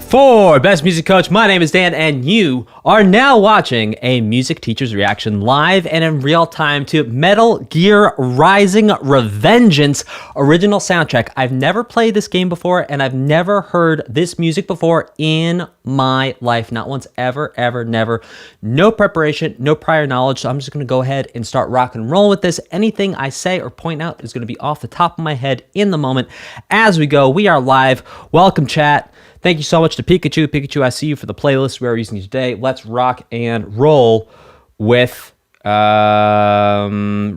For Best Music Coach, my name is Dan, and you are now watching a music teacher's reaction live and in real time to Metal Gear Rising Revengeance original soundtrack. I've never played this game before, and I've never heard this music before in my life. Not once, ever, never. No preparation, no prior knowledge, so I'm just going to go ahead and start rock and roll with this. Anything I say or point out is going to be off the top of my head in the moment. As we go, we are live. Welcome, chat. Thank you so much to Pikachu. Pikachu, I see you for the playlist we are using today. Let's rock and roll with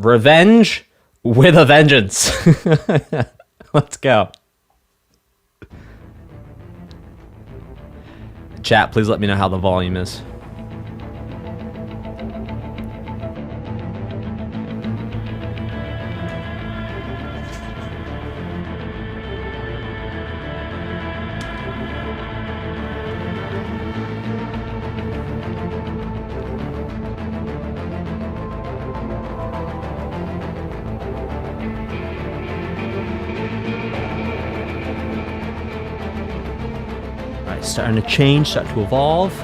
Revenge with a Vengeance. Let's go. Chat, please let me know how the volume is. Starting to change, start to evolve.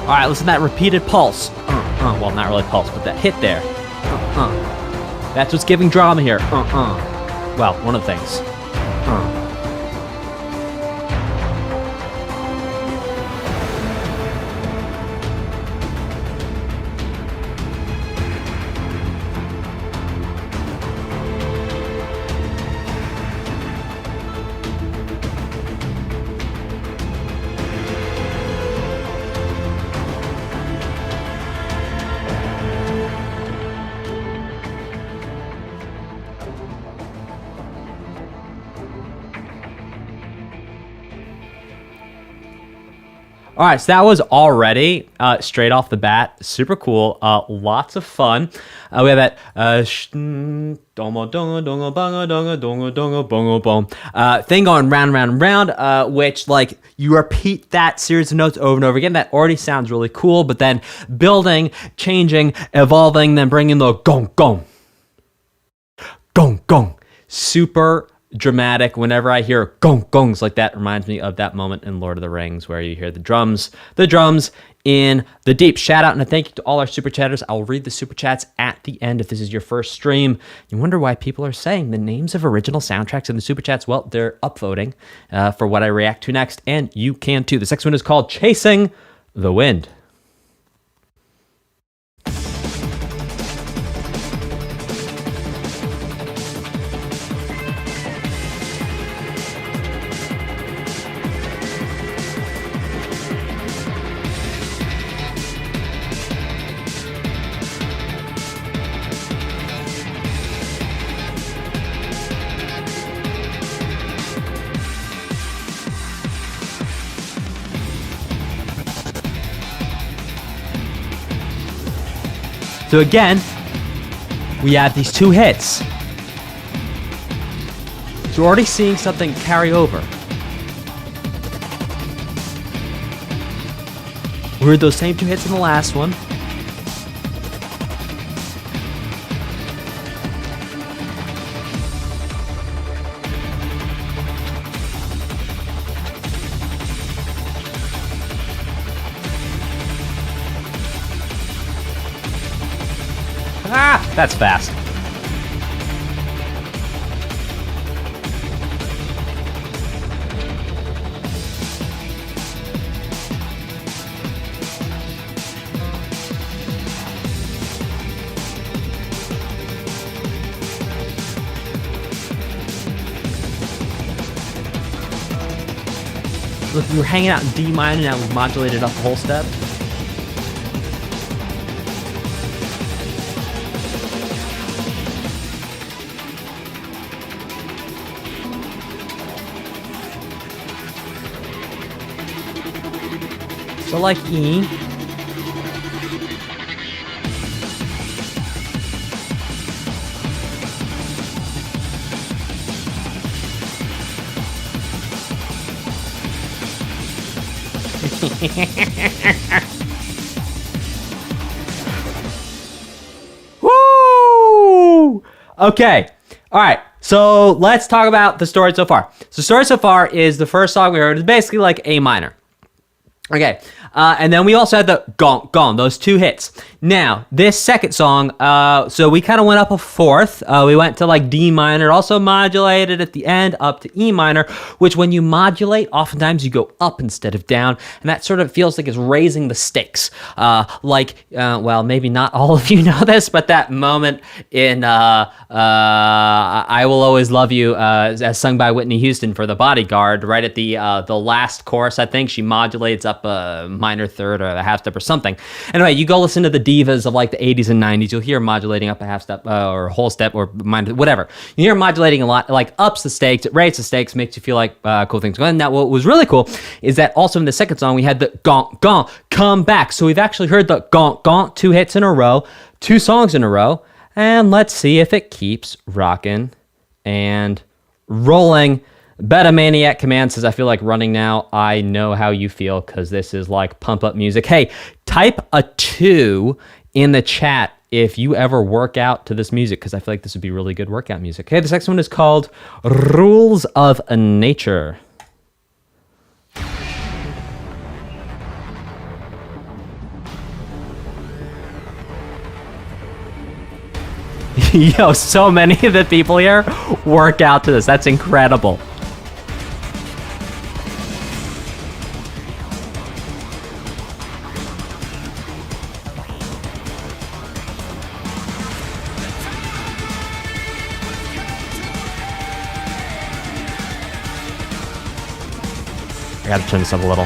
All right, listen to that repeated pulse. Well, not really pulse, but that hit there. That's what's giving drama here. Well, one of the things. All right, so that was already straight off the bat, super cool, lots of fun. We have that thing going round and round, which like you repeat that series of notes over and over again. That already sounds really cool, but then building, changing, evolving, then bringing the gong gong, gong gong, super dramatic. Whenever I hear gong gongs like that, reminds me of that moment in Lord of the Rings where you hear the drums in the deep. Shout out and a thank you to all our super chatters. I'll read the super chats at the end if this is your first stream. You wonder why people are saying the names of original soundtracks in the super chats. Well, they're upvoting for what I react to next, and you can too. This next one is called Chasing the Wind. So again, we have these two hits. So we're already seeing something carry over. We heard those same two hits in the last one. That's fast. Look, we were hanging out in D minor, now we've modulated up a whole step. So like E. Woo! Okay. All right. So let's talk about the story so far. So story so far is the first song we heard is basically like A minor. Okay. And then we also had the gong, gong, those two hits. Now, this second song, so we kind of went up a fourth. We went to like D minor, also modulated at the end up to E minor, which when you modulate, oftentimes you go up instead of down. And that sort of feels like it's raising the stakes. Well, maybe not all of you know this, but that moment in I Will Always Love You, as sung by Whitney Houston for The Bodyguard, right at the last chorus, I think, she modulates up a minor third or a half step or something. Anyway, you go listen to the divas of like the 80s and 90s, you'll hear modulating up a half step or a whole step or minor, whatever. You hear modulating a lot, like ups the stakes, it raises the stakes, makes you feel like cool things going on. Now, what was really cool is that also in the second song, we had the gong, gong, come back. So we've actually heard the gong, gong, 2 hits in a row, 2 songs in a row, and let's see if it keeps rocking and rolling. Beta Maniac Command says, I feel like running now. I know how you feel because this is like pump up music. Hey, type a 2 in the chat if you ever work out to this music because I feel like this would be really good workout music. Okay, this next one is called Rules of Nature. Yo, so many of the people here work out to this. That's incredible. I gotta turn this up a little.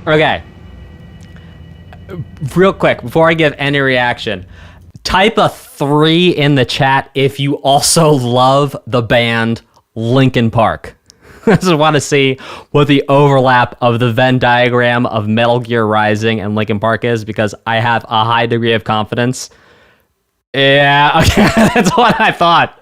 Okay. Real quick, before I give any reaction, type a 3 in the chat if you also love the band Linkin Park. I just want to see what the overlap of the Venn diagram of Metal Gear Rising and Linkin Park is, because I have a high degree of confidence. Yeah, okay, that's what I thought.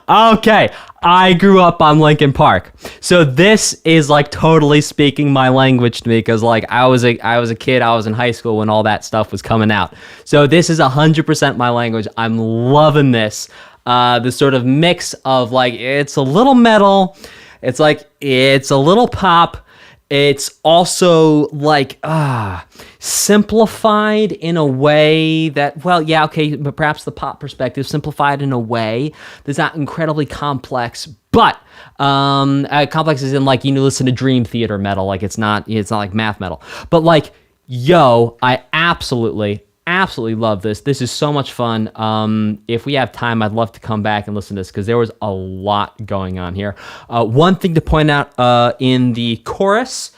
Okay, I grew up on Linkin Park, so this is like totally speaking my language to me because like I was a kid, I was in high school when all that stuff was coming out. So this is 100% my language. I'm loving this. This sort of mix of like it's a little metal, it's like it's a little pop. It's also like simplified in a way that, well, yeah, okay, but perhaps the pop perspective simplified in a way that's not incredibly complex, but complex is in like, you know, listen to Dream Theater metal, like it's not like math metal, but like, yo, I absolutely absolutely love this. This is so much fun. If we have time, I'd love to come back and listen to this because there was a lot going on here. One thing to point out in the chorus.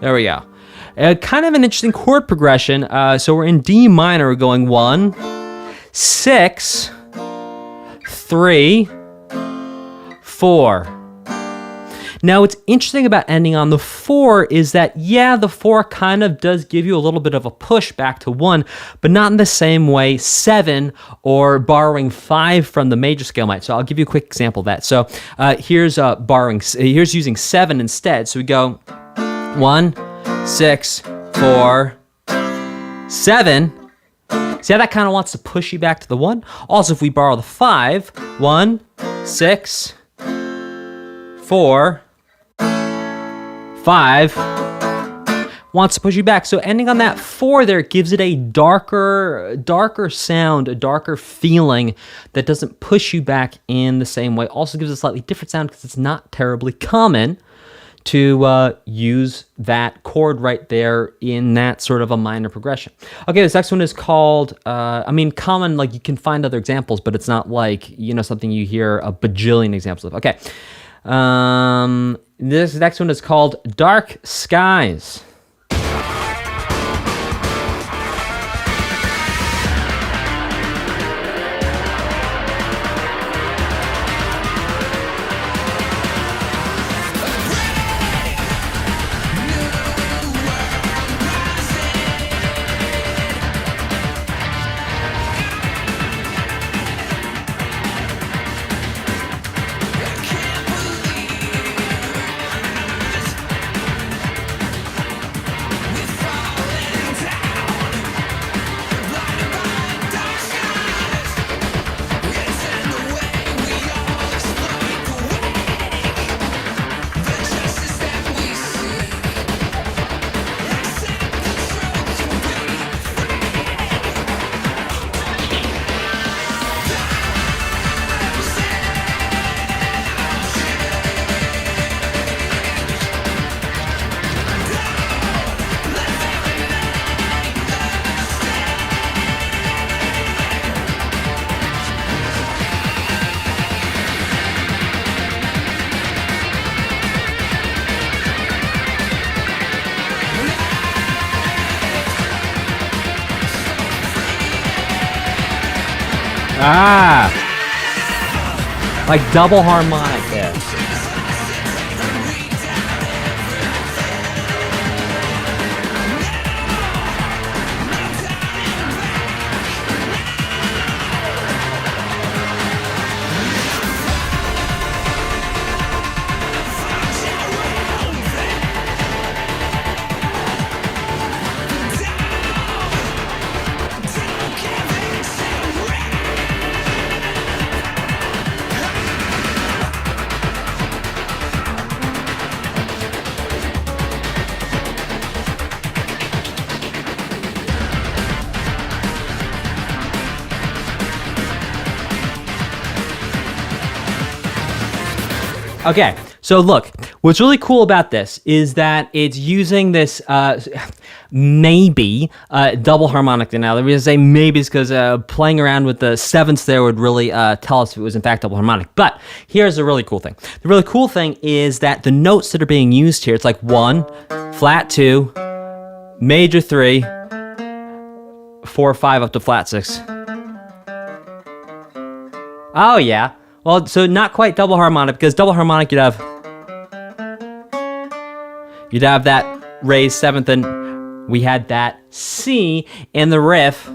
There we go. Kind of an interesting chord progression. So we're in D minor. We're going 1, 6, 3, 4. Now, what's interesting about ending on the 4 is that, yeah, the 4 kind of does give you a little bit of a push back to 1, but not in the same way 7 or borrowing 5 from the major scale might. So I'll give you a quick example of that. So here's using 7 instead. So we go 1, 6, 4, 7. See how that kind of wants to push you back to the 1? Also, if we borrow the 5, 1, 6, 4, 5, wants to push you back. So ending on that 4 there gives it a darker sound, a darker feeling that doesn't push you back in the same way. Also gives a slightly different sound because it's not terribly common to use that chord right there in that sort of a minor progression. Okay, this next one is called, common, like you can find other examples, but it's not like, something you hear a bajillion examples of. Okay, this next one is called Dark Skies. Ah, like double harmonic there. Okay, so look, what's really cool about this is that it's using this maybe double harmonic. Now, the reason I say maybe is because playing around with the sevenths there would really tell us if it was in fact double harmonic. But here's the really cool thing. The really cool thing is that the notes that are being used here, it's like 1, flat 2, major 3, 4, 5 up to flat 6. Oh, yeah. Well, so not quite double harmonic, because double harmonic you'd have that raised seventh, and we had that C in the riff.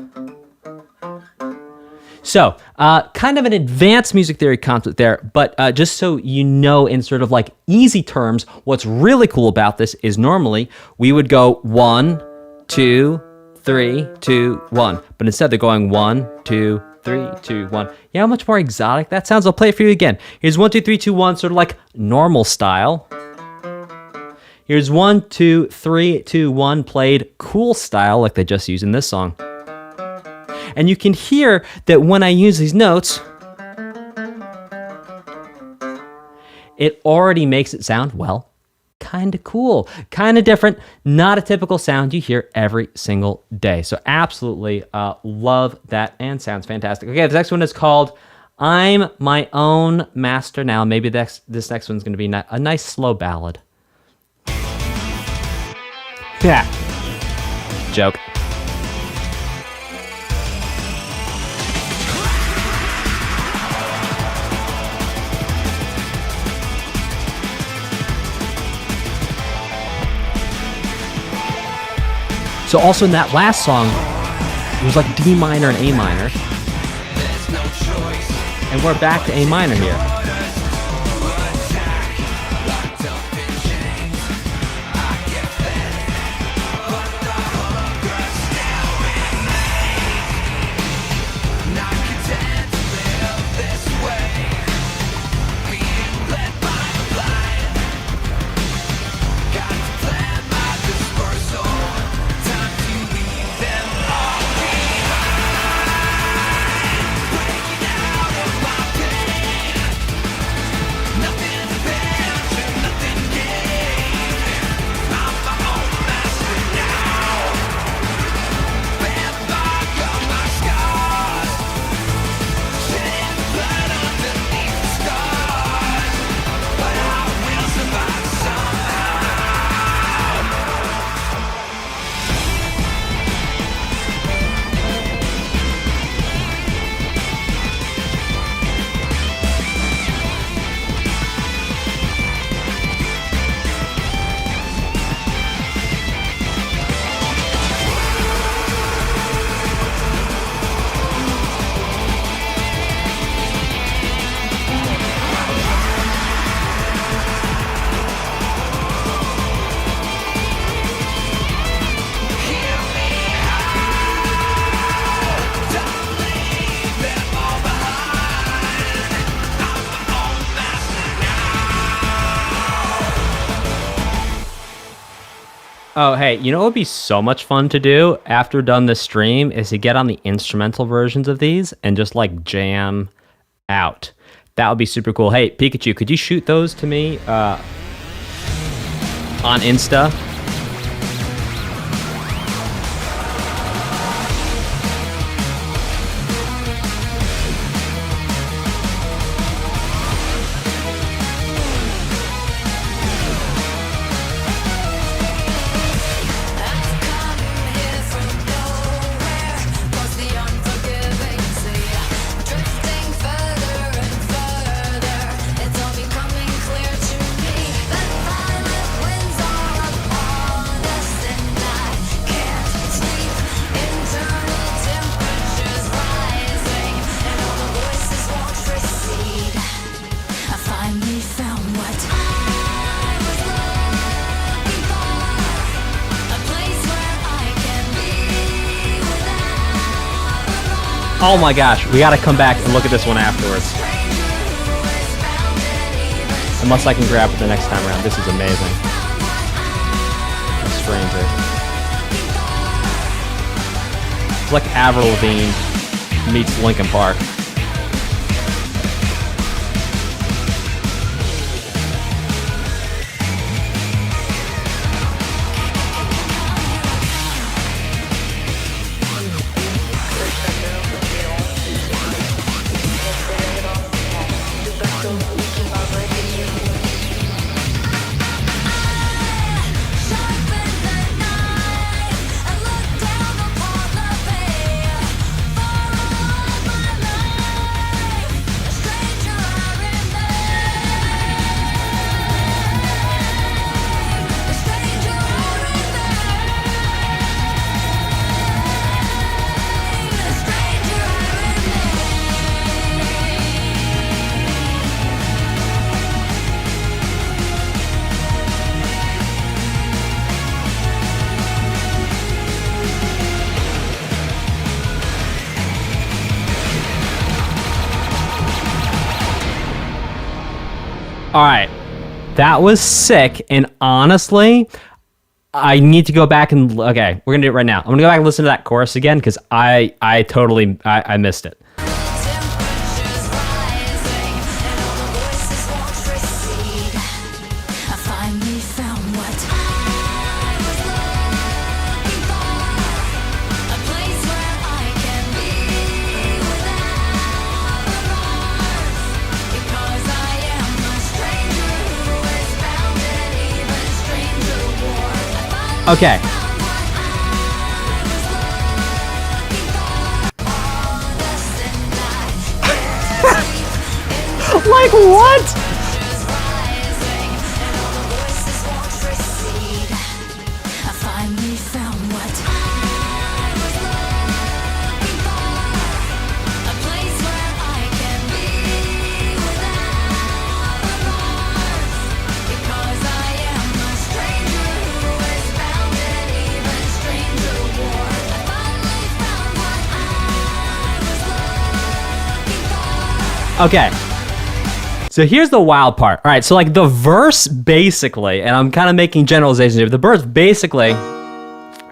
So, kind of an advanced music theory concept there, but just so you know in sort of like easy terms, what's really cool about this is normally we would go 1, 2, 3, 2, 1, but instead they're going 1, 2, 3, 2, 1. Yeah, how much more exotic that sounds? I'll play it for you again. Here's 1, 2, 3, 2, 1, sort of like normal style. Here's 1, 2, 3, 2, 1, played cool style, like they just used in this song. And you can hear that when I use these notes, it already makes it sound, well, kind of cool, kind of different, not a typical sound you hear every single day. So absolutely love that and sounds fantastic. Okay, the next one is called I'm My Own Master Now. Maybe this next one's going to be a nice slow ballad. Yeah. Joke. So also in that last song, it was like D minor and A minor. And we're back to A minor here. Oh, hey, you know what would be so much fun to do after we're done this stream is to get on the instrumental versions of these and just like jam out. That would be super cool. Hey, Pikachu, could you shoot those to me on Insta? Oh my gosh, we gotta come back and look at this one afterwards. Unless I can grab it the next time around. This is amazing. A Stranger. It's like Avril Lavigne meets Linkin Park. All right, that was sick, and honestly, I need to go back and okay, we're gonna do it right now. I'm gonna go back and listen to that chorus again because I totally missed it. I finally found Okay. Like what? Okay. So here's the wild part. All right, so like the verse basically, and I'm kind of making generalizations here, the verse basically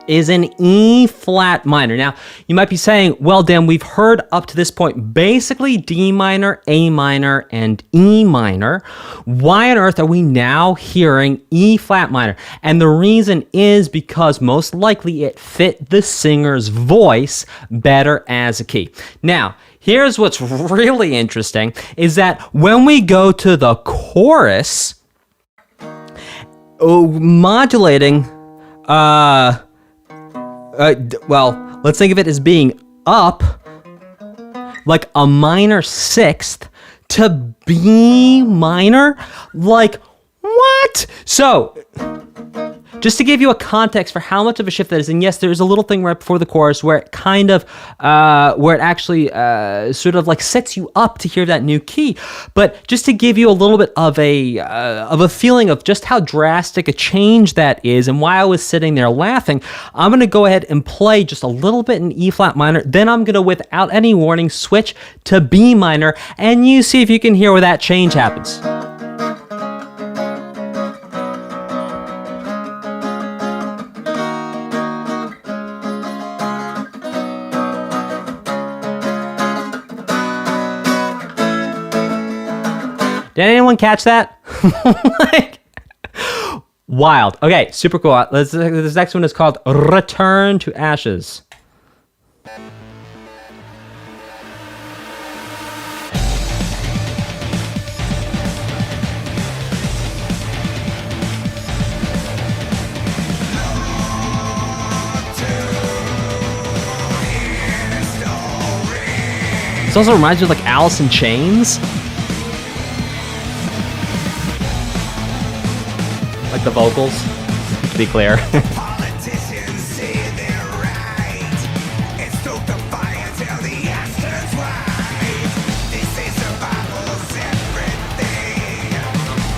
is an E flat minor. Now, you might be saying, well, Dan, we've heard up to this point basically D minor, A minor, and E minor. Why on earth are we now hearing E flat minor? And the reason is because most likely it fit the singer's voice better as a key. Now, here's what's really interesting is that when we go to the chorus, modulating, well, let's think of it as being up like a minor sixth to B minor. Like, what? So, just to give you a context for how much of a shift that is, and yes, there's a little thing right before the chorus where it kind of, where it actually sort of like sets you up to hear that new key. But just to give you a little bit of a feeling of just how drastic a change that is, and why I was sitting there laughing, I'm gonna go ahead and play just a little bit in E flat minor. Then I'm gonna, without any warning, switch to B minor, and you see if you can hear where that change happens. Did anyone catch that? Like, wild. Okay, super cool. This next one is called Return to Ashes. This also reminds me of like Alice in Chains. Like the vocals, to be clear. Politicians say they're right and stoke the fire till the ash turns white. They say survival's everything,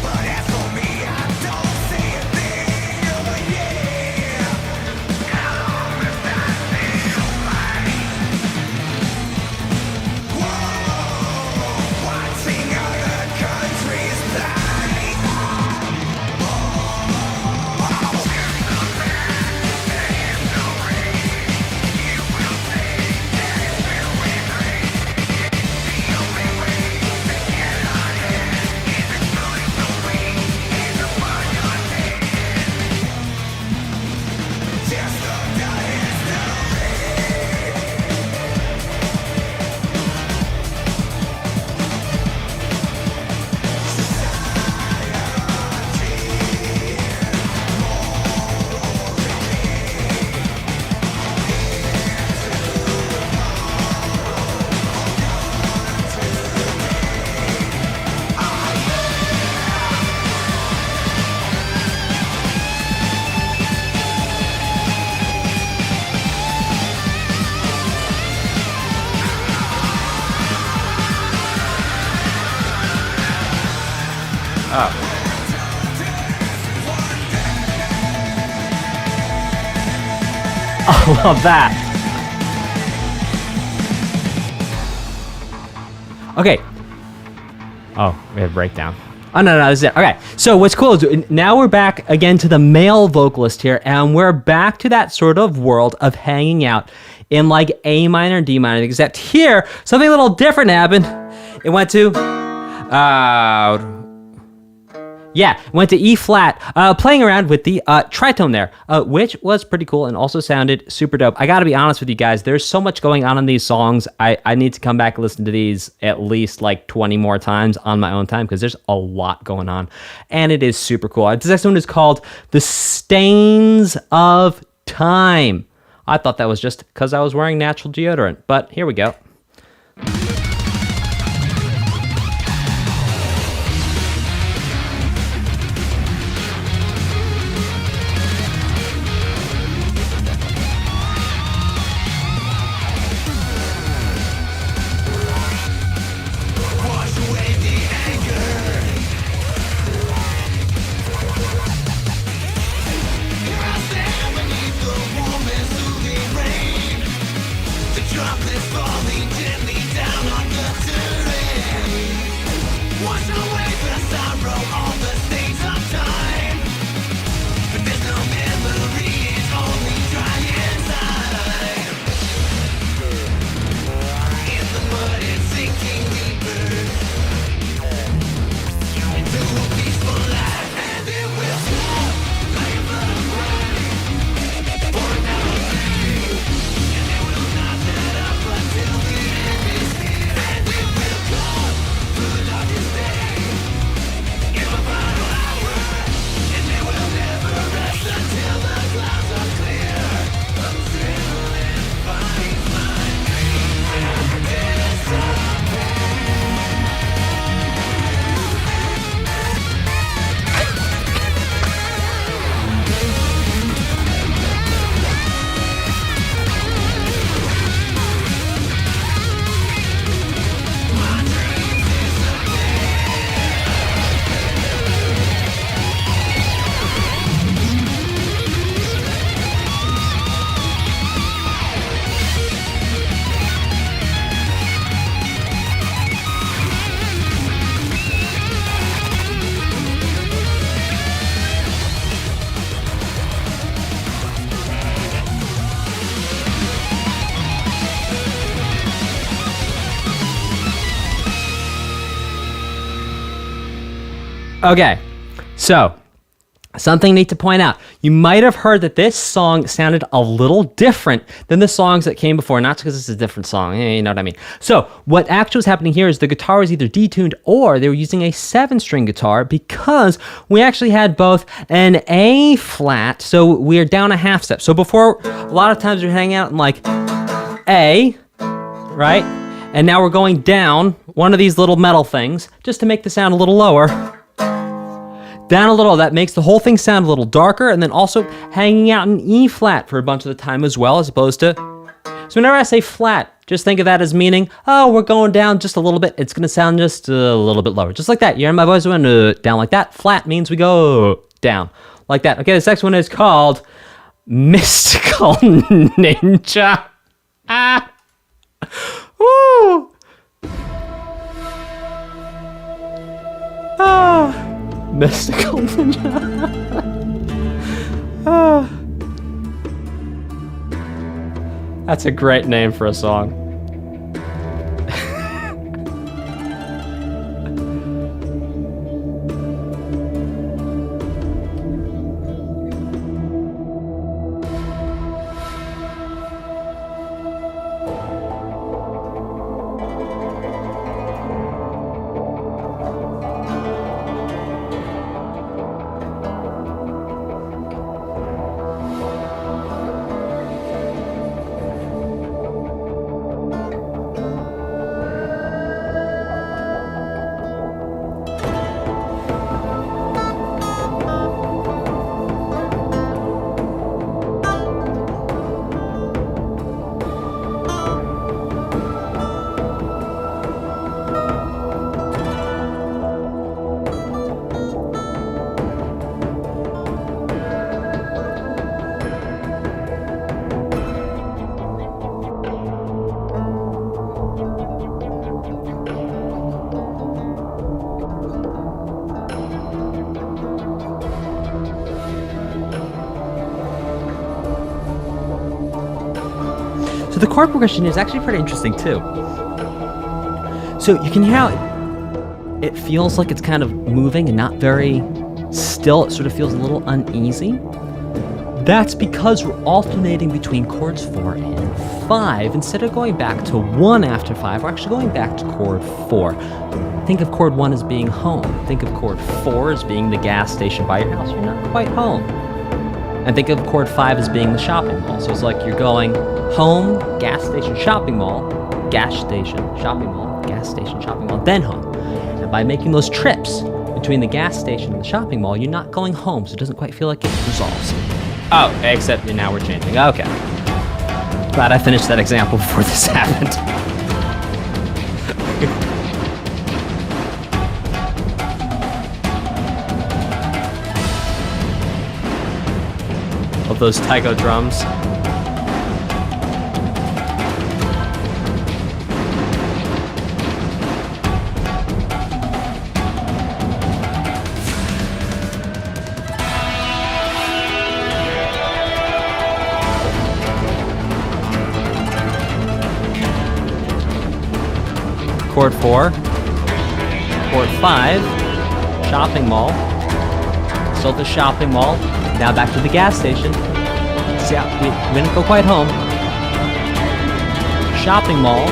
but as for me, I don't say a thing. Oh yeah, how long has that been like? Whoa, watching other countries die. I love that. Okay. Oh, we have a breakdown. Oh, no, this is it. Okay, so what's cool is now we're back again to the male vocalist here, and we're back to that sort of world of hanging out in like A minor, D minor, except here, something a little different happened. It went to, Yeah, went to E flat, playing around with the tritone there, which was pretty cool and also sounded super dope. I gotta be honest with you guys, there's so much going on in these songs. I need to come back and listen to these at least like 20 more times on my own time because there's a lot going on, and it is super cool. This next one is called The Stains of Time. I thought that was just because I was wearing natural deodorant, but here we go. Okay, so something I need to point out. You might have heard that this song sounded a little different than the songs that came before, not because it's a different song, you know what I mean. So what actually was happening here is the guitar was either detuned or they were using a 7-string guitar because we actually had both an A flat, so we're down a half step. So before, a lot of times we're hanging out in like A, right? And now we're going down one of these little metal things just to make the sound a little lower. Down a little, that makes the whole thing sound a little darker, and then also hanging out in E flat for a bunch of the time as well, as opposed to... So whenever I say flat, just think of that as meaning, oh, we're going down just a little bit. It's going to sound just a little bit lower. Just like that. You hear my voice going down like that. Flat means we go down like that. Okay, this next one is called Mystical Ninja. Ah. Woo. Ah. Mystical Ninja. That's a great name for a song. The chord progression is actually pretty interesting too. So you can hear how it feels like it's kind of moving and not very still it sort of feels a little uneasy. That's because we're alternating between chords 4 and 5. Instead of going back to 1 after 5, we're actually going back to chord 4. Think of chord 1 as being home. Think of chord 4 as being the gas station by your house. You're not quite home. And think of chord 5 as being the shopping mall. So it's like you're going home, gas station, shopping mall, gas station, shopping mall, gas station, shopping mall, then home. And by making those trips between the gas station and the shopping mall, you're not going home, so it doesn't quite feel like it resolves. Oh, except now we're changing. Okay. Glad I finished that example before this happened. Of those taiko drums. Chord 4, chord 5, shopping mall, still the shopping mall, now back to the gas station. See how we didn't go quite home. Shopping mall,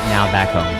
now back home.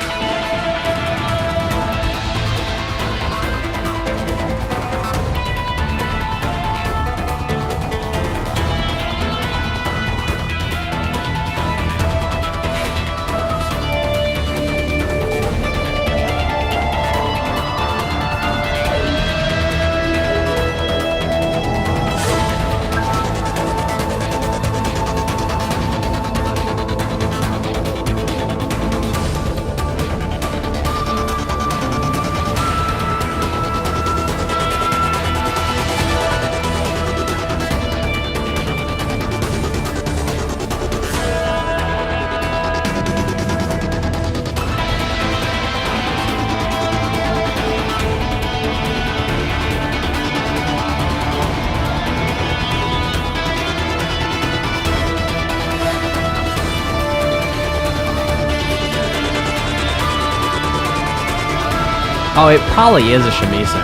Oh, it probably is a shamisen.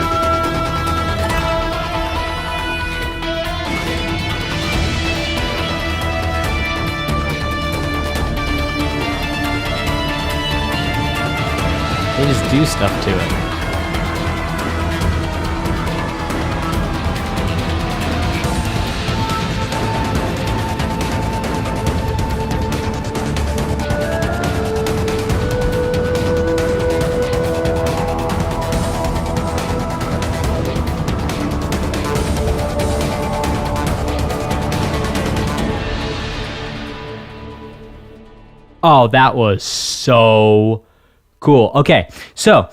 They just do stuff to it. Oh, that was so cool. Okay, so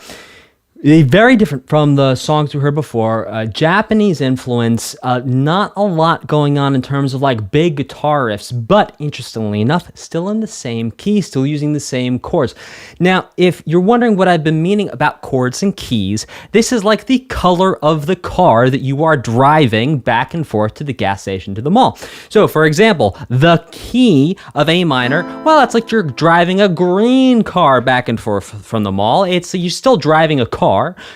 very different from the songs we heard before. Japanese influence, not a lot going on in terms of like big guitar riffs, but interestingly enough, still in the same key, still using the same chords. Now, if you're wondering what I've been meaning about chords and keys, this is like the color of the car that you are driving back and forth to the gas station, to the mall. So, for example, the key of A minor, well, that's like you're driving a green car back and forth from the mall. You're still driving a car.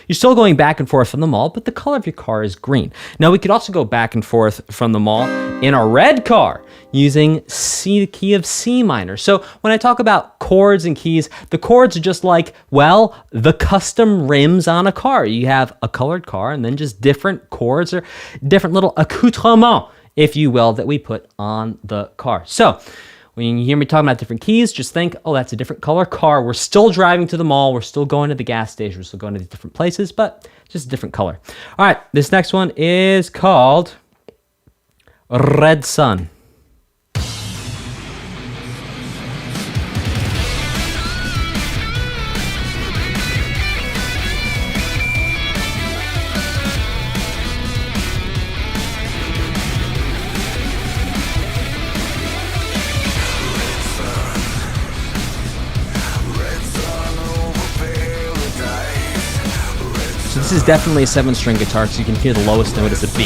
You're still going back and forth from the mall, but the color of your car is green. Now, we could also go back and forth from the mall in a red car using the key of C minor. So when I talk about chords and keys, the chords are just like, well, the custom rims on a car. You have a colored car and then just different chords or different little accoutrements, if you will, that we put on the car. So when you hear me talking about different keys, just think, oh, that's a different color car. We're still driving to the mall. We're still going to the gas station. We're still going to these different places, but just a different color. All right, this next one is called Red Sun. This is definitely a 7-string guitar, so you can hear the lowest note is a B.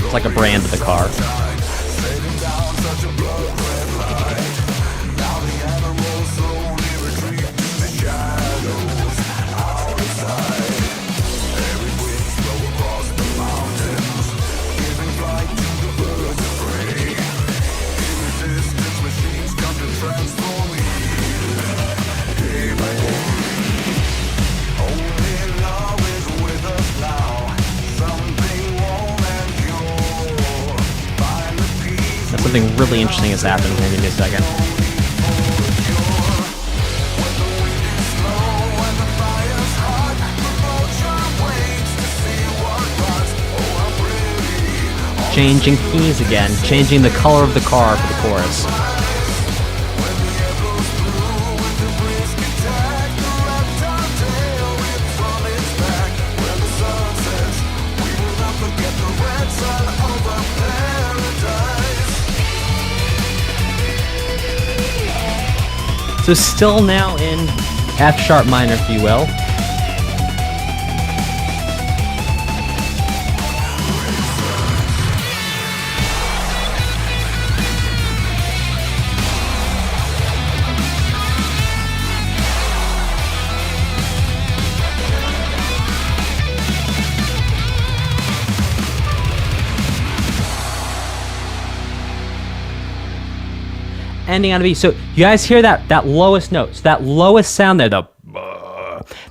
It's like a brand of the car. something really interesting is happening here. Give me a second. Changing keys again, changing the color of the car for the chorus. So still now in F sharp minor, if you will. Ending on a B. So you guys hear that lowest note, so that lowest sound there,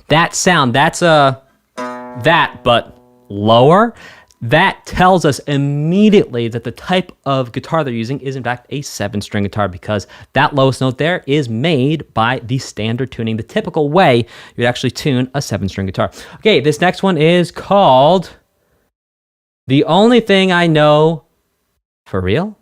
that sound, that's that, but lower. That tells us immediately that the type of guitar they're using is in fact a 7-string guitar, because that lowest note there is made by the standard tuning, the typical way you'd actually tune a 7-string guitar. Okay, this next one is called The Only Thing I Know for Real.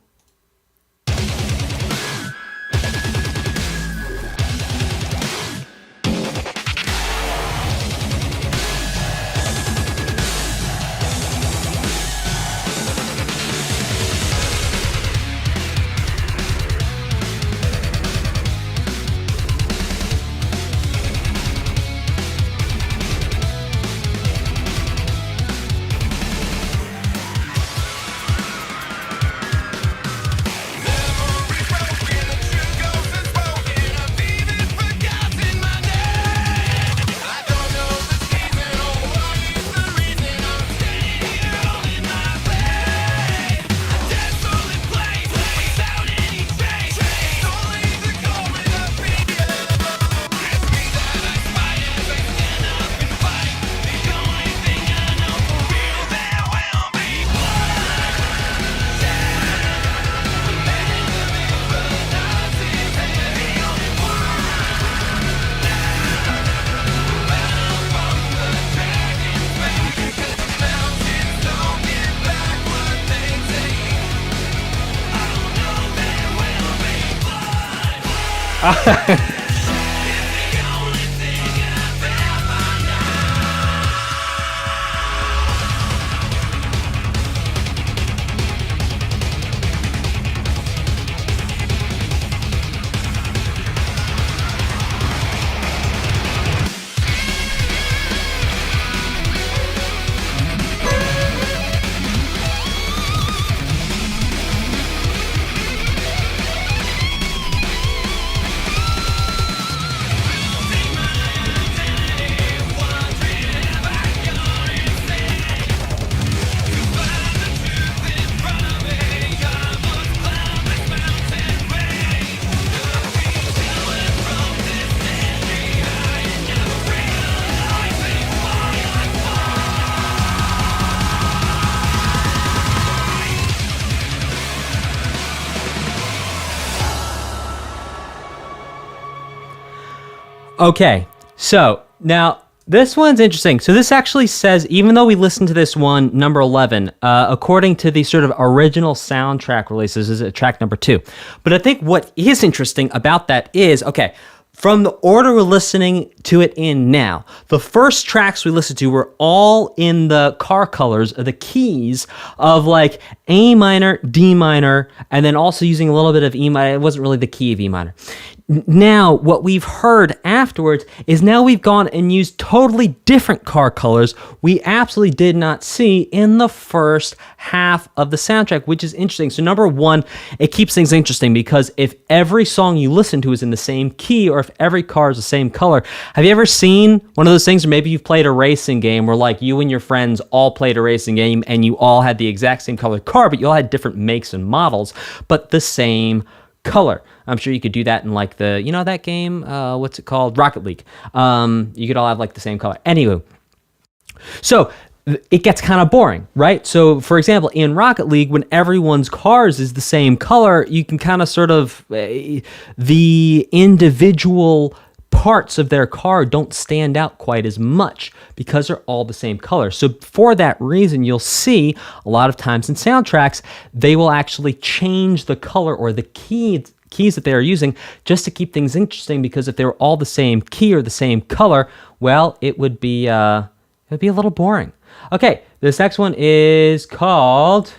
Okay, so now this one's interesting. So this actually says, even though we listened to this one, number 11, according to the sort of original soundtrack releases, is track number 2. But I think what is interesting about that is, okay, from the order we're listening to it in now, the first tracks we listened to were all in the car colors, the keys of like A minor, D minor, and then also using a little bit of E minor. It wasn't really the key of E minor. Now, what we've heard afterwards is now we've gone and used totally different car colors we absolutely did not see in the first half of the soundtrack, which is interesting. So number one, it keeps things interesting because if every song you listen to is in the same key, or if every car is the same color, have you ever seen one of those things, or maybe you've played a racing game where like you and your friends all played a racing game and you all had the exact same colored car, but you all had different makes and models, but the same color. I'm sure you could do that in like the, you know, that game, what's it called? Rocket League. You could all have like the same color. Anywho, so it gets kind of boring, right? So, for example, in Rocket League, when everyone's cars is the same color, you can kind of sort of, the individual parts of their car don't stand out quite as much because they're all the same color. So for that reason, you'll see a lot of times in soundtracks, they will actually change the color or the keys that they are using just to keep things interesting, because if they were all the same key or the same color, well, it would be a little boring. Okay, this next one is called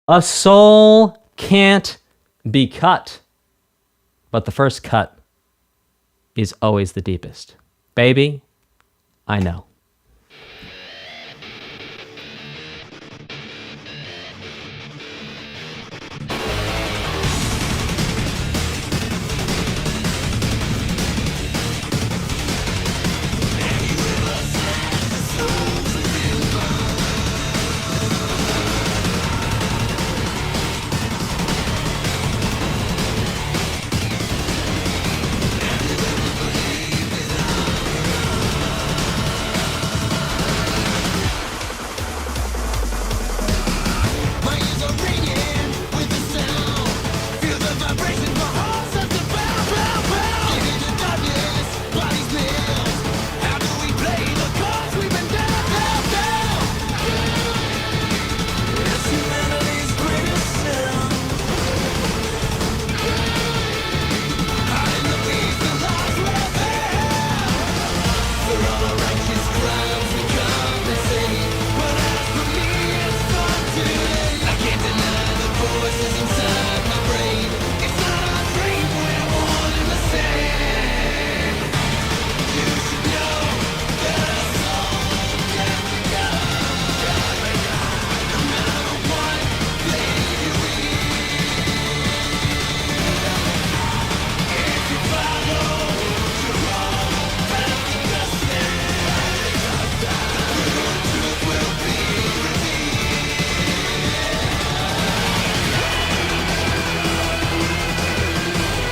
A Soul Can't Be Cut, but the first cut is always the deepest. Baby, I know.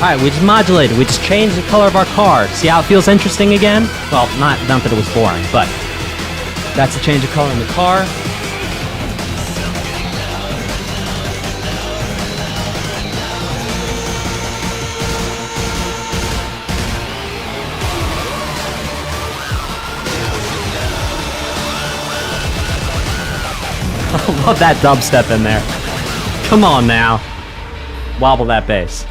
All right, we just modulated. We just changed the color of our car. See how it feels interesting again? Well, not that it was boring, but that's the change of color in the car. I love that dubstep in there. Come on now. Wobble that bass.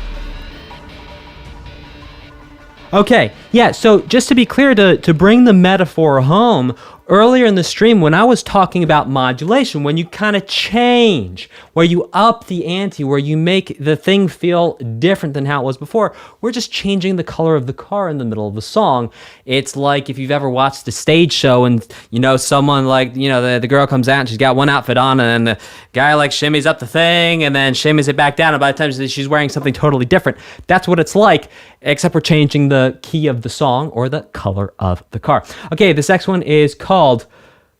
Okay, yeah, so just to be clear, to bring the metaphor home, earlier in the stream when I was talking about modulation, when you kind of change, where you up the ante, where you make the thing feel different than how it was before, we're just changing the color of the car in the middle of the song. It's like if you've ever watched a stage show and, you know, someone like, you know, the girl comes out and she's got one outfit on and then the guy like shimmies up the thing and then shimmies it back down, and by the time she's wearing something totally different. That's what it's like, except we're changing the key of the song or the color of the car. Okay, this next one is called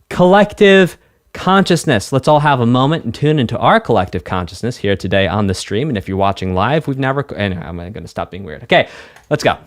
Collective Consciousness. Let's all have a moment and tune into our collective consciousness here today on the stream. And if you're watching live, anyway, I'm going to stop being weird. Okay, let's go.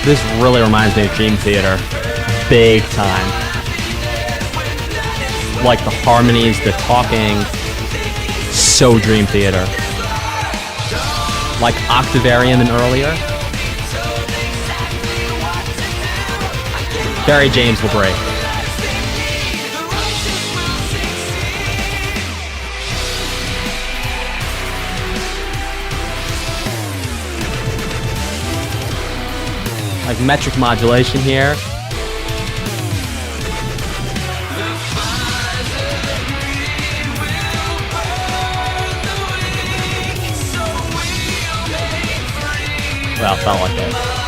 This really reminds me of Dream Theater, big time. Like the harmonies, the talking, so Dream Theater. Like Octavarium and earlier. Barry James will break. like metric modulation here. Well, it felt like that.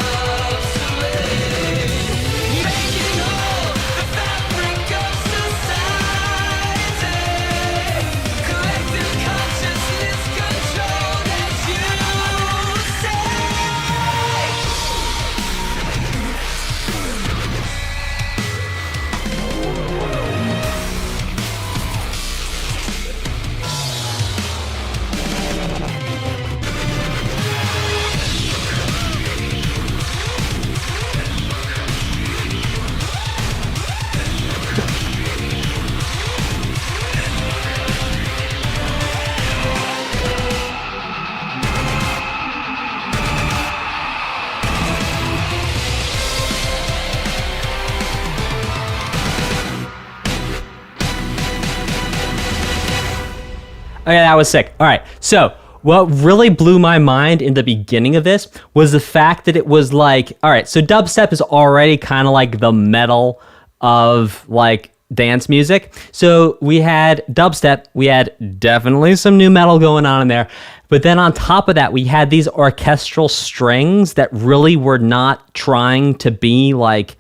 Okay, that was sick. All right, so what really blew my mind in the beginning of this was the fact that it was like, all right, so dubstep is already kind of like the metal of like dance music. So we had dubstep, we had definitely some new metal going on in there. But then on top of that, we had these orchestral strings that really were not trying to be like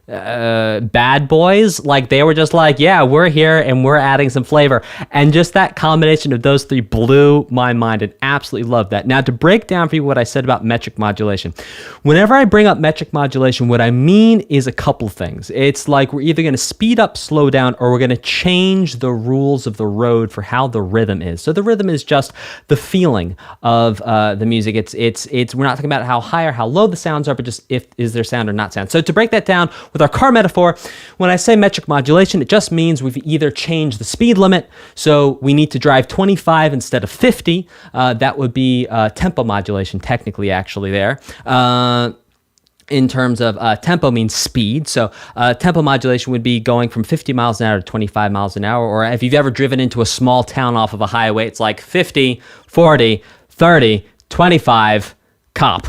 bad boys. Like they were just like, yeah, we're here and we're adding some flavor. And just that combination of those three blew my mind, and absolutely loved that. Now, to break down for you what I said about metric modulation, whenever I bring up metric modulation, what I mean is a couple things. It's like we're either going to speed up, slow down, or we're going to change the rules of the road for how the rhythm is. So the rhythm is just the feeling of the music. It's we're not talking about how high or how low the sounds are, but just if is there sound or not sound. So to break that down with our car metaphor, when I say metric modulation, it just means we've either changed the speed limit, so we need to drive 25 instead of 50. That would be tempo modulation, technically, actually, there. In terms of tempo means speed. So tempo modulation would be going from 50 miles an hour to 25 miles an hour. Or if you've ever driven into a small town off of a highway, it's like 50, 40, 30, 25, cop.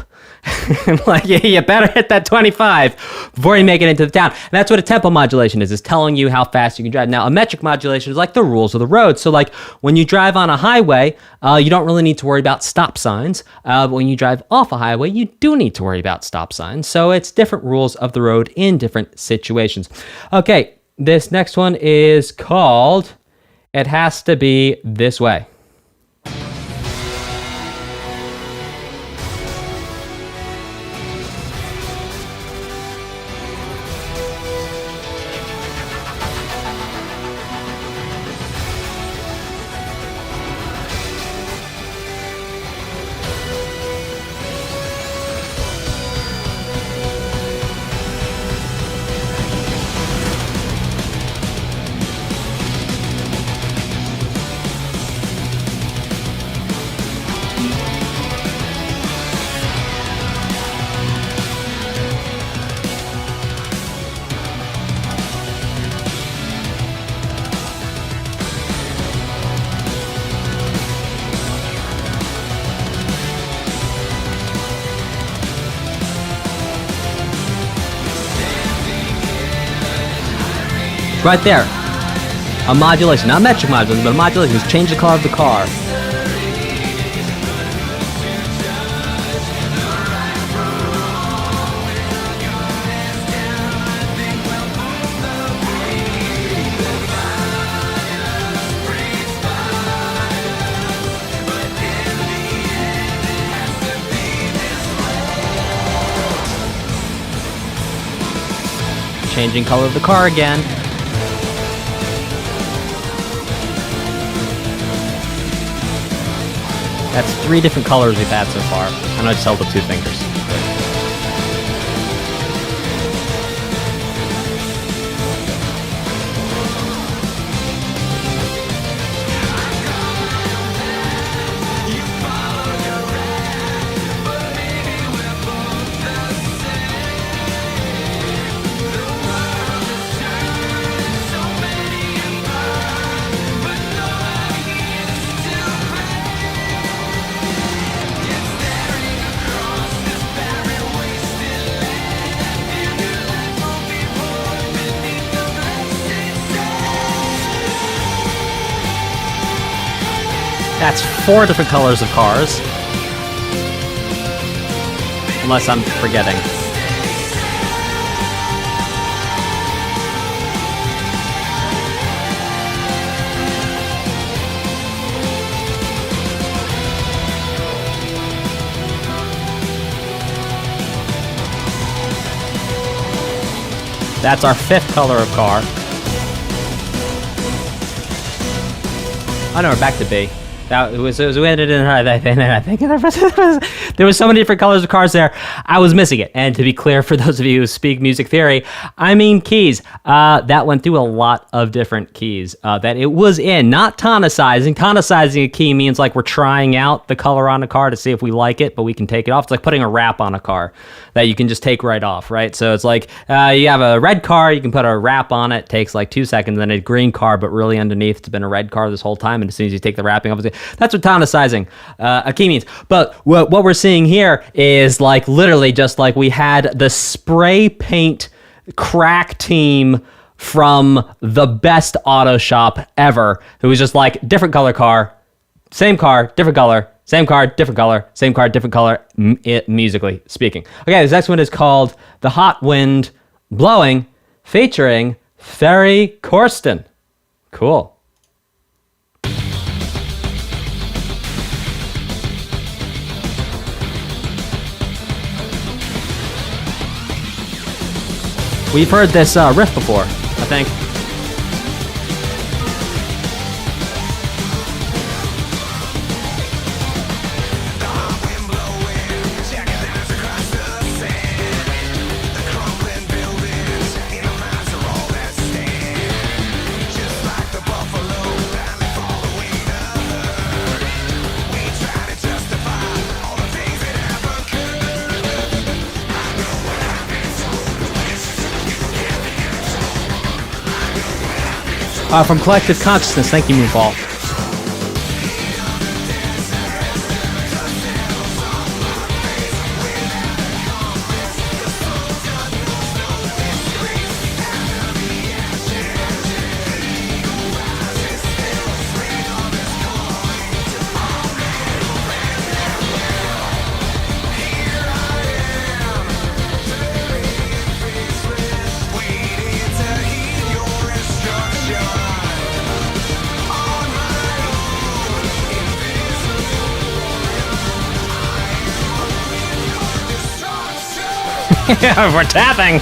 Like, yeah, you better hit that 25 before you make it into the town. And that's what a tempo modulation is telling you how fast you can drive. Now, a metric modulation is like the rules of the road. So like when you drive on a highway, you don't really need to worry about stop signs. But when you drive off a highway, you do need to worry about stop signs. So it's different rules of the road in different situations. Okay, this next one is called It Has to Be This Way. Right there, a modulation, not metric modulation, but a modulation. Just change the color of the car. Changing color of the car again. That's 3 different colors we've had so far. I know I just held up 2 fingers. 4 different colors of cars. Unless I'm forgetting. That's our 5th color of car. Oh no, we're back to B. It was we ended in I think there was so many different colors of cars there. I was missing it. And to be clear, for those of you who speak music theory, I mean keys. That went through a lot of different keys that it was in. Not tonicizing. Tonicizing a key means like we're trying out the color on a car to see if we like it, but we can take it off. It's like putting a wrap on a car that you can just take right off, right? So it's like you have a red car, you can put a wrap on it, takes like 2 seconds, then a green car, but really underneath it's been a red car this whole time, and as soon as you take the wrapping off, that's what tonicizing a key means. But what we're seeing here is like literally just like we had the spray paint crack team from the best auto shop ever, who was just like different color car, same car, different color, same car, different color, same car, different color, musically speaking. Okay, this next one is called The Hot Wind Blowing, featuring Ferry Corsten. Cool. We've heard this riff before, I think. From Collective Consciousness, thank you, Moonfall. We're tapping.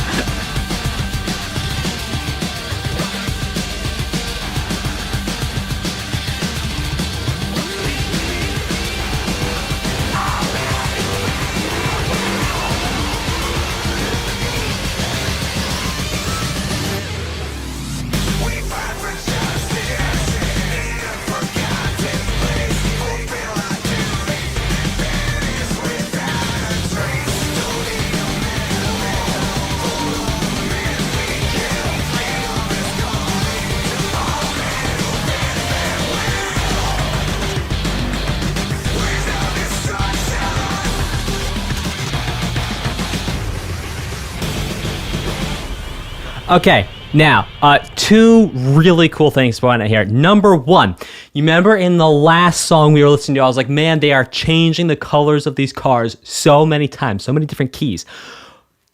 Okay, now, 2 really cool things going on here. Number 1, you remember in the last song we were listening to, I was like, man, they are changing the colors of these cars so many times, so many different keys.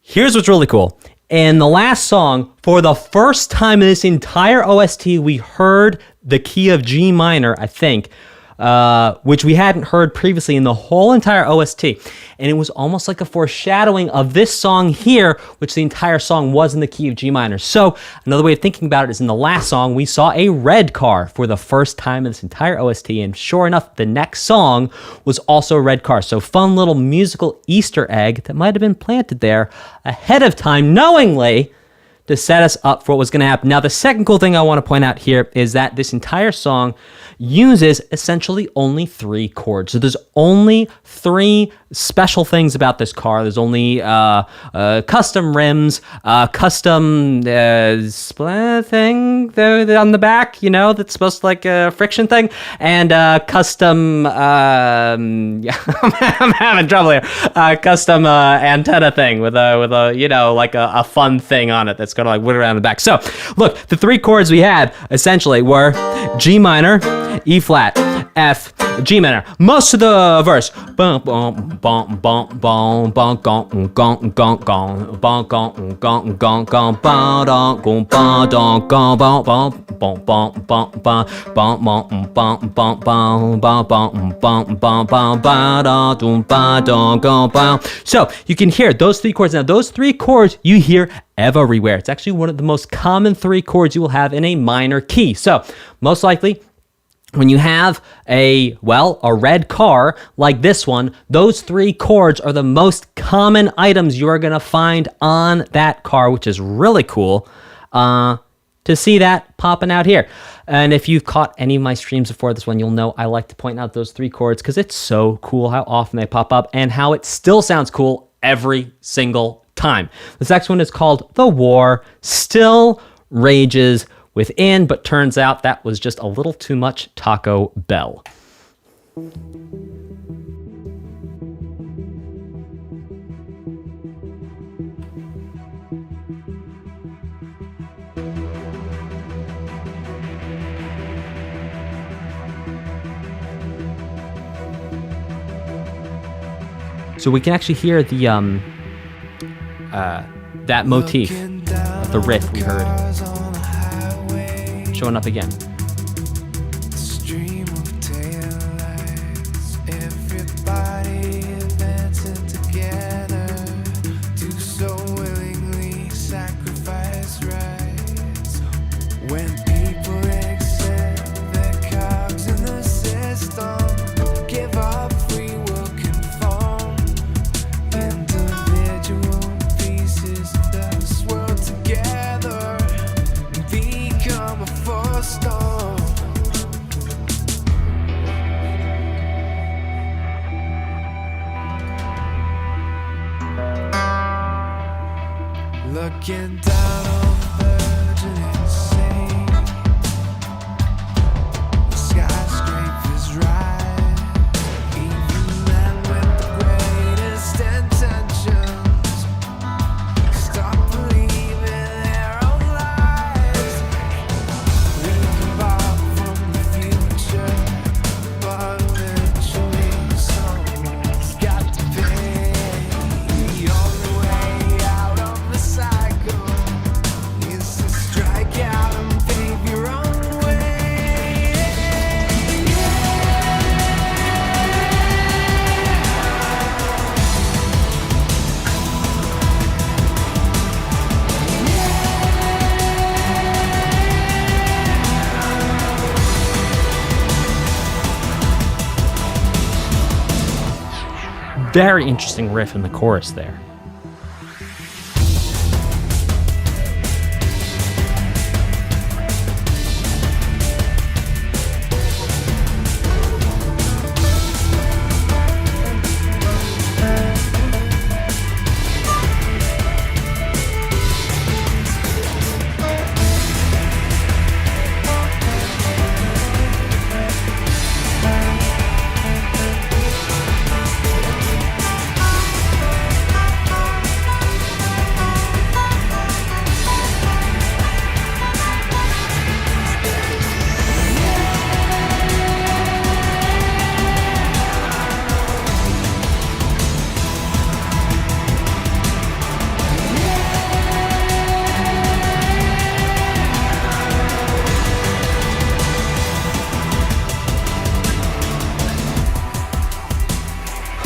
Here's what's really cool. In the last song, for the first time in this entire OST, we heard the key of G minor, I think, which we hadn't heard previously in the whole entire OST. And it was almost like a foreshadowing of this song here, which the entire song was in the key of G minor. So another way of thinking about it is in the last song, we saw a red car for the first time in this entire OST. And sure enough, the next song was also a red car. So fun little musical Easter egg that might have been planted there ahead of time, knowingly, to set us up for what was going to happen. Now, the second cool thing I want to point out here is that this entire song uses essentially only 3 chords. So there's only 3 special things about this car. There's only custom rims, custom split thing on the back, you know, that's supposed to like a friction thing, and custom, I'm having trouble here, custom antenna thing with a you know, like a fun thing on it that's going to like whip around the back. So look, the 3 chords we had essentially were G minor, E flat, F, G minor. Most of the verse. Bum bum bum bum bum bum gong gong gong gong bum gong gong gong gong ba dong gong ba dong gong bum bum bum bum bum bum bum bum bum bum bum bum bum bum bum ba dong ba dong gong bum. So you can hear those 3 chords. Now those 3 chords you hear everywhere. It's actually one of the most common 3 chords you will have in a minor key. So most likely, when you have a red car like this one, those 3 chords are the most common items you are going to find on that car, which is really cool to see that popping out here. And if you've caught any of my streams before this one, you'll know I like to point out those 3 chords because it's so cool how often they pop up and how it still sounds cool every single time. This next one is called The War Still Rages Within, but turns out that was just a little too much Taco Bell. So we can actually hear the that motif of the riff we heard showing up again. Stream of taillights, everybody advancing together to so willingly sacrifice rights. When people accept their cogs in the system, give up, free will conform. Individual pieces of this world together become a force storm. Looking down on the virgin insane, the skyscrapers rise, even men with the greatest intentions stop believing their own lies. We give up from the future, but eventually someone's got to pay. The only way out of the cycle is to strike out and pave your own way. Very interesting riff in the chorus there.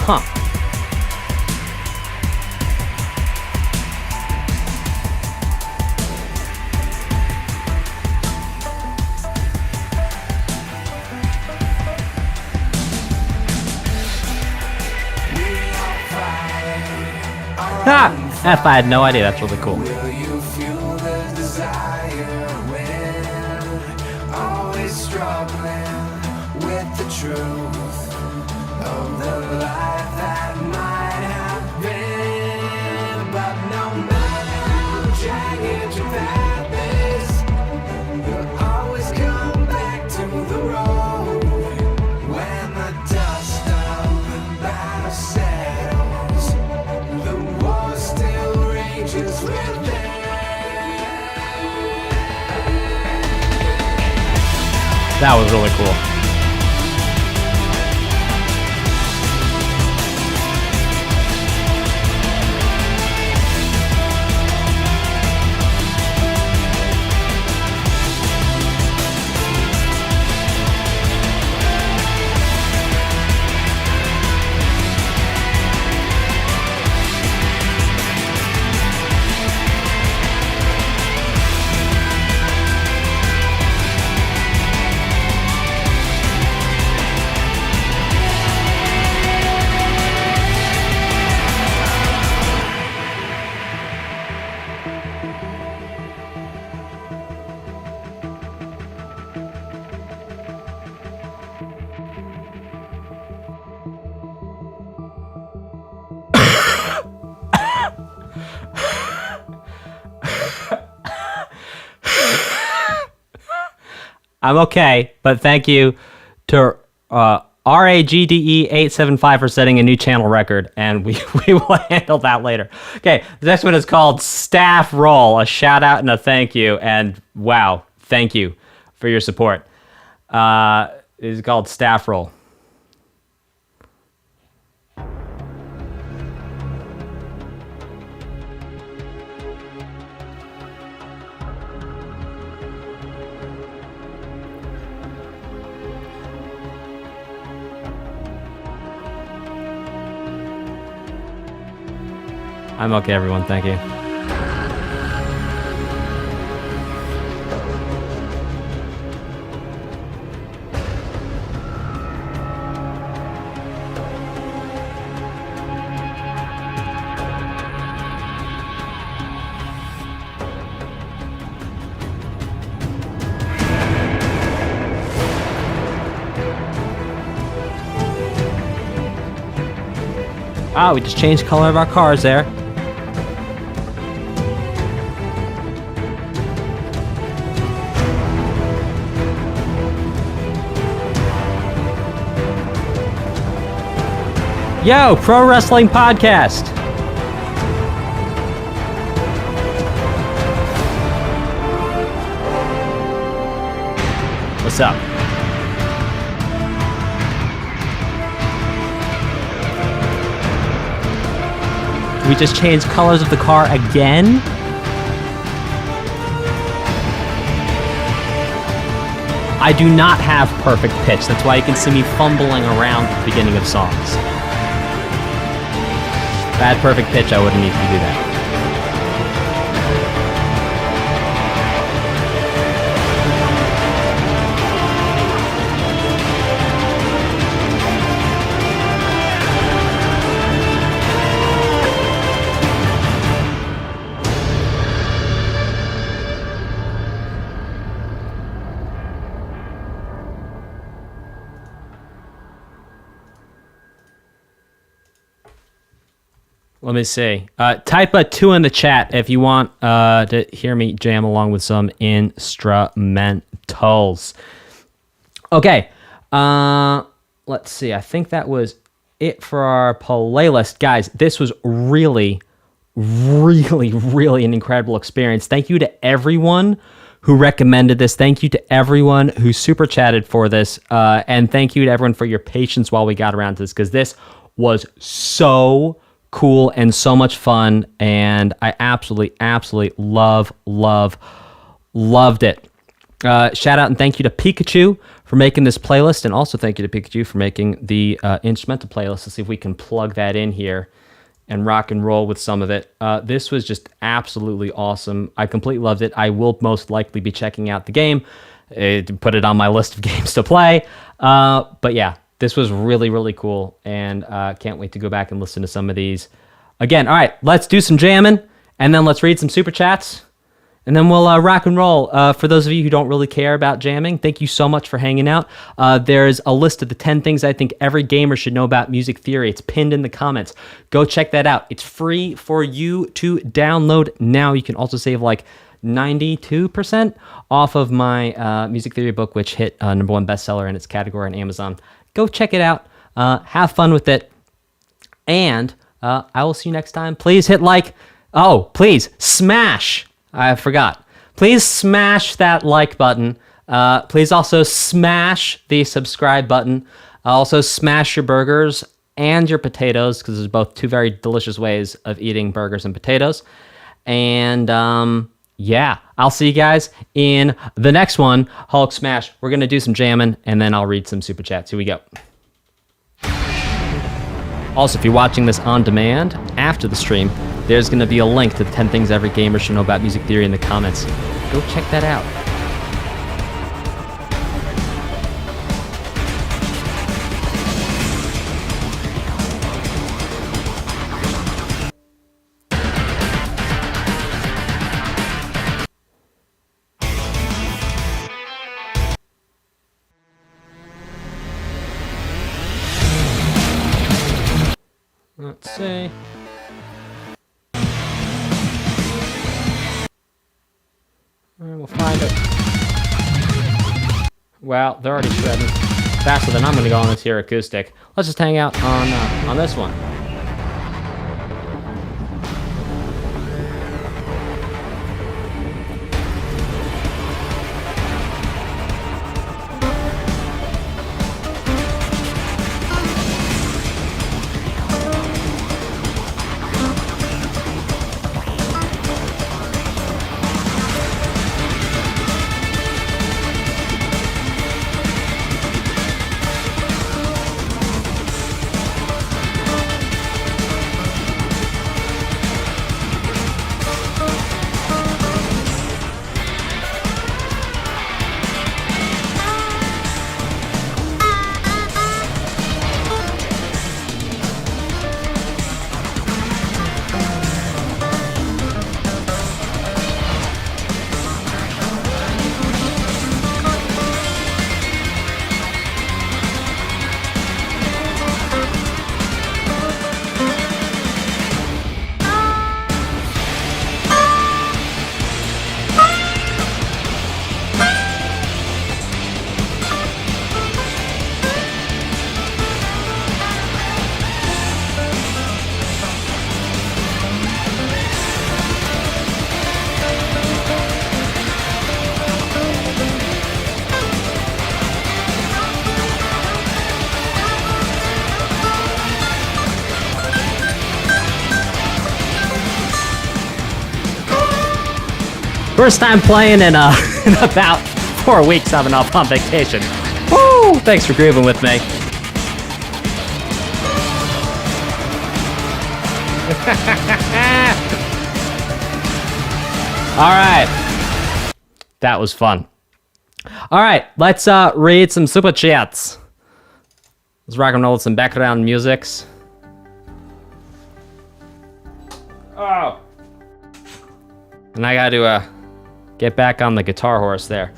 Huh. Ah, I had no idea. That's really cool. Will you fuel the desire when always struggling with the truth of the life that might have been? But no matter how jagged your path is, you'll always come back to the road when the dust of the battle settles. The war still rages within. That was really cool. I'm okay, but thank you to RAGDE875 for setting a new channel record, and we will handle that later. Okay, the next one is called Staff Roll, a shout out and a thank you, and wow, thank you for your support. It's called Staff Roll. I'm okay, everyone. Thank you. Ah, we just changed color of our cars there. Yo, Pro Wrestling Podcast. What's up? We just changed colors of the car again? I do not have perfect pitch. That's why you can see me fumbling around at the beginning of songs. If I had perfect pitch, I wouldn't need to do that. Let me see. Type a 2 in the chat if you want to hear me jam along with some instrumentals. Okay. Let's see. I think that was it for our playlist. Guys, this was really an incredible experience. Thank you to everyone who recommended this. Thank you to everyone who super chatted for this. And thank you to everyone for your patience while we got around to this, because this was so cool and so much fun, and I absolutely loved it. Shout out and thank you to Pikachu for making this playlist, and also thank you to Pikachu for making the instrumental playlist. Let's see if we can plug that in here and rock and roll with some of it. This was just absolutely awesome. I completely loved it. I will most likely be checking out the game, put it on my list of games to play. But yeah, this was really cool, and can't wait to go back and listen to some of these again. All right, let's do some jamming, and then let's read some super chats, and then we'll rock and roll. For those of you who don't really care about jamming, thank you so much for hanging out. There's a list of the 10 things I think every gamer should know about music theory. It's pinned in the comments. Go check that out. It's free for you to download now. You can also save like 92% off of my music theory book, which hit #1 bestseller in its category on Amazon. Go check it out. Have fun with it. And I will see you next time. Please hit like. Oh, please smash. I forgot. Please smash that like button. Please also smash the subscribe button. Also smash your burgers and your potatoes, because there's both two very delicious ways of eating burgers and potatoes. And yeah, I'll see you guys in the next one, Hulk Smash. We're going to do some jamming, and then I'll read some super chats. Here we go. Also, if you're watching this on demand after the stream, there's going to be a link to the 10 things every gamer should know about music theory in the comments. Go check that out. Let's see. We'll find it. Well, they're already shredding faster than I'm going to go on this here acoustic. Let's just hang out on this one. First time playing in about 4 weeks. I've been off on vacation. Woo! Thanks for grooving with me. All right. That was fun. All right, let's read some super chats. Let's rock and roll with some background musics. Oh. And I got to get back on the guitar horse there.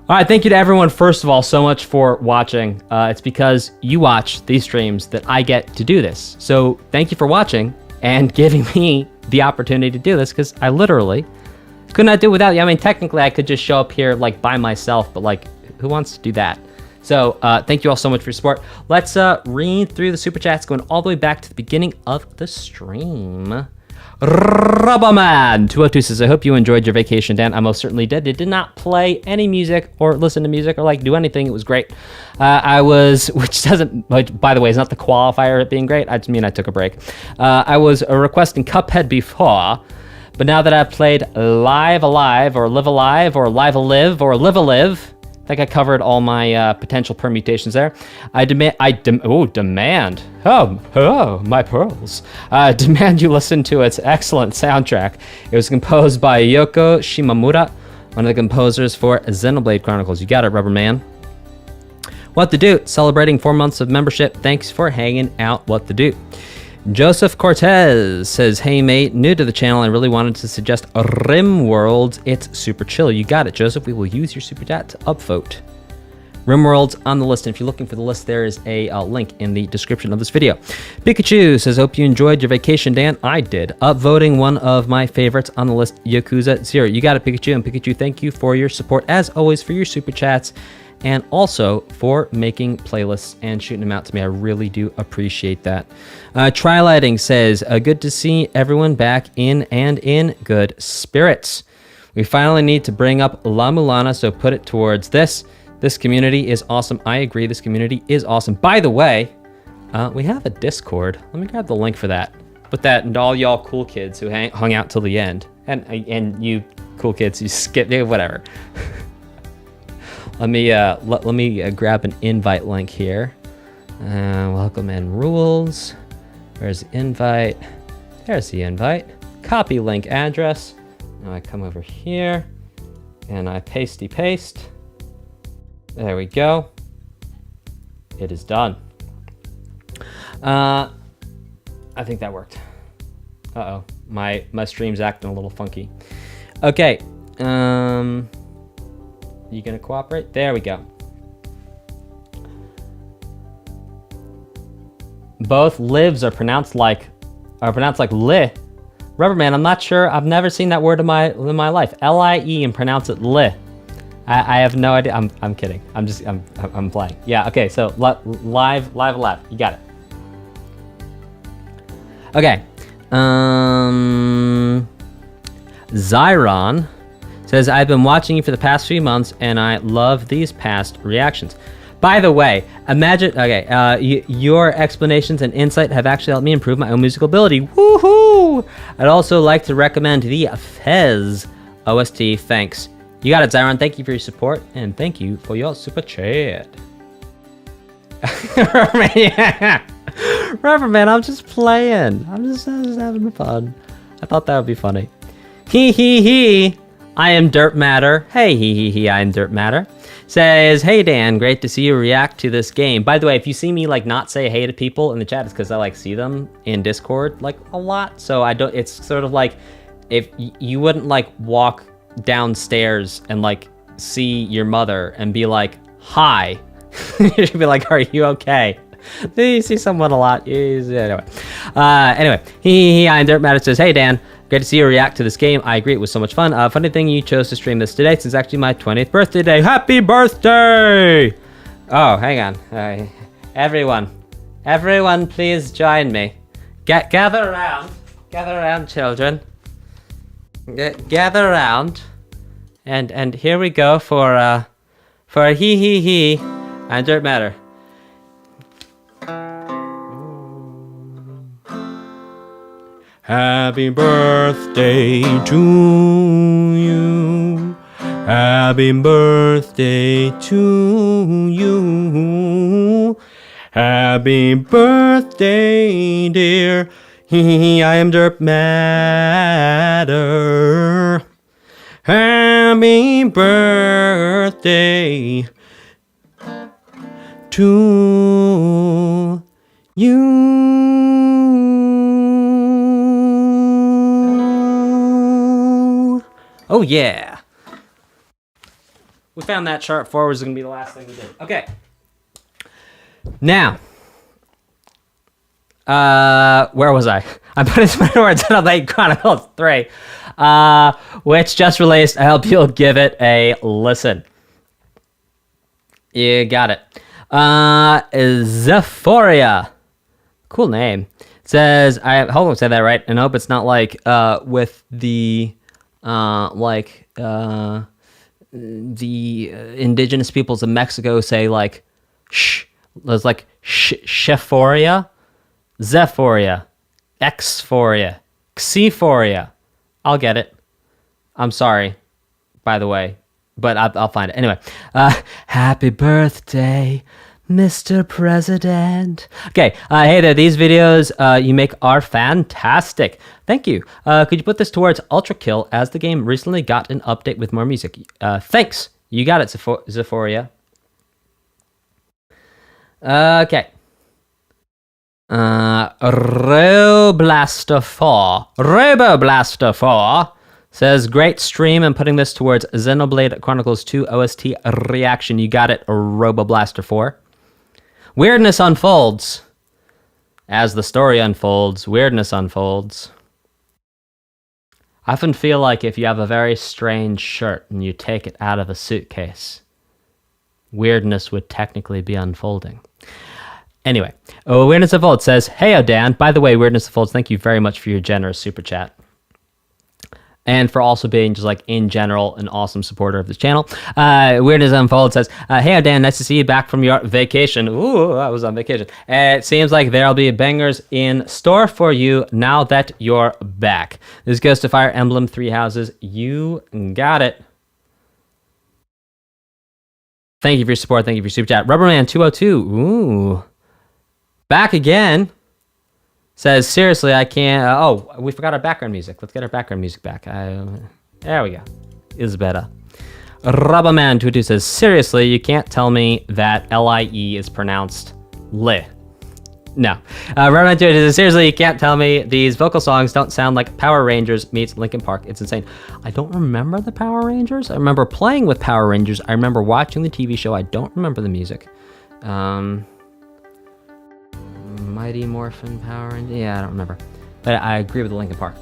All right, thank you to everyone, first of all, so much for watching. It's because you watch these streams that I get to do this. So thank you for watching and giving me the opportunity to do this, because I literally could not do it without you. I mean, technically, I could just show up here like by myself, but like, who wants to do that? So thank you all so much for your support. Let's read through the super chats going all the way back to the beginning of the stream. Rubberman202 says, I hope you enjoyed your vacation, Dan. I most certainly did. It did not play any music or listen to music or like do anything. It was great. Which doesn't, by the way, is not the qualifier of being great. I just mean I took a break. I was requesting Cuphead before, but now that I've played Live Alive or Live Alive or Live Alive or Live Alive, I think I covered all my potential permutations there. Demand. Oh, my pearls. Demand you listen to its excellent soundtrack. It was composed by Yoko Shimamura, one of the composers for Xenoblade Chronicles. You got it, Rubberman. What to do? Celebrating 4 months of membership. Thanks for hanging out. What to do? Joseph Cortez says, hey mate, new to the channel, I really wanted to suggest RimWorld. It's super chill. You got it, Joseph. We will use your super chat to upvote. RimWorld's on the list, and if you're looking for the list, there is a link in the description of this video. Pikachu says, hope you enjoyed your vacation, Dan. I did. Upvoting one of my favorites on the list, Yakuza 0. You got it, Pikachu. And Pikachu, thank you for your support, as always, for your super chats, and also for making playlists and shooting them out to me. I really do appreciate that. Trilighting says, good to see everyone back in good spirits. We finally need to bring up La Mulana, so put it towards this. This community is awesome. I agree, this community is awesome. By the way, we have a Discord. Let me grab the link for that. Put that into all y'all cool kids who hung out till the end. And you cool kids, you skip, whatever. Let me grab an invite link here. Welcome and rules. Where's the invite? There's the invite. Copy link address. Now I come over here and I pasty paste. There we go. It is done. I think that worked. Uh-oh, my stream's acting a little funky. Okay. You gonna cooperate? There we go. Both lives are pronounced like li. Rubberman, I'm not sure. I've never seen that word in my life. L-I-E and pronounce it li. I have no idea. I'm kidding. I'm playing. Yeah. Okay. So live. You got it. Okay. Zyron says, I've been watching you for the past few months and I love these past reactions. By the way, imagine, your explanations and insight have actually helped me improve my own musical ability. Woohoo! I'd also like to recommend the Fez OST. Thanks. You got it, Zyron. Thank you for your support and thank you for your super chat. Rubber man, I'm just playing. I'm just having fun. I thought that would be funny. He. I am Dirt Matter. Hey, he. I am Dirt Matter. Says, hey Dan, great to see you react to this game. By the way, if you see me like not say hey to people in the chat, it's because I like see them in Discord like a lot. So I don't. It's sort of like if you wouldn't like walk downstairs and like see your mother and be like hi. You should be like, are you okay? You see someone a lot. Anyway, he I am Dirt Matter says, hey Dan, great to see you react to this game. I agree, it was so much fun. Funny thing you chose to stream this today. It's actually my 20th birthday day. Happy birthday! Oh, hang on. Everyone, please join me. Gather around, children. Gather around, and here we go for he. I'm Dirt Matter. Happy birthday to you. Happy birthday to you. Happy birthday, dear. I am Dirt Matter. Happy birthday to you. Oh yeah. We found that sharp 4 was gonna be the last thing we did. Okay. Now, where was I? I'm putting some words in on Late Chronicles 3, which just released. I hope you'll give it a listen. You got it. Zephoria. Cool name. It says, I hope I said that right, and I hope it's not like with the the indigenous peoples of Mexico say like there's like Shephoria, Zephoria, Xphoria, Xephoria. I'll get it. I'm sorry, by the way, but I'll find it. Anyway, happy birthday, Mr. President. Okay, hey there, these videos you make are fantastic. Thank you. Could you put this towards Ultra Kill as the game recently got an update with more music? Thanks. You got it, Zephoria. Okay. Roboblaster 4 says, great stream and putting this towards Xenoblade Chronicles 2 OST reaction. You got it, Roboblaster 4. Weirdness unfolds. As the story unfolds, weirdness unfolds. I often feel like if you have a very strange shirt and you take it out of a suitcase, weirdness would technically be unfolding. Anyway, Weirdness Unfolds says, hey, Dan, by the way, Weirdness Unfolds, thank you very much for your generous super chat. And for also being just like in general an awesome supporter of this channel. Weirdness Unfold says, hey Dan, nice to see you back from your vacation. Ooh, I was on vacation. It seems like there'll be bangers in store for you now that you're back. This goes to Fire Emblem 3 Houses. You got it. Thank you for your support. Thank you for your super chat. Rubberman202. Ooh. Back again. Says, seriously, I can't... oh, we forgot our background music. Let's get our background music back. There we go. Is better. Rubberman22 says, seriously, you can't tell me that L-I-E is pronounced li. No. Rubberman22 says, seriously, you can't tell me these vocal songs don't sound like Power Rangers meets Linkin Park. It's insane. I don't remember the Power Rangers. I remember playing with Power Rangers. I remember watching the TV show. I don't remember the music. Mighty Morphin Power Rangers. Yeah, I don't remember. But I agree with the Linkin Park.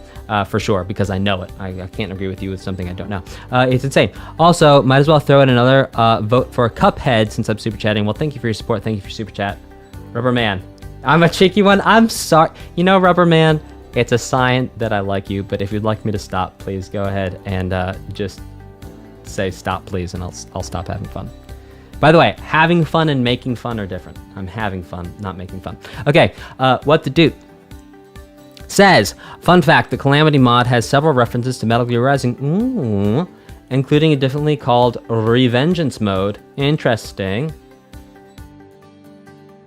For sure, because I know it. I can't agree with you with something I don't know. It's insane. Also, might as well throw in another vote for Cuphead since I'm super chatting. Well, thank you for your support. Thank you for super chat. Rubber Man. I'm a cheeky one. I'm sorry. You know, Rubber Man, it's a sign that I like you, but if you'd like me to stop, please go ahead and just say stop, please, and I'll stop having fun. By the way, having fun and making fun are different. I'm having fun, not making fun. Okay, what to do? Says, fun fact, the Calamity mod has several references to Metal Gear Rising, including a differently called Revengeance mode. Interesting.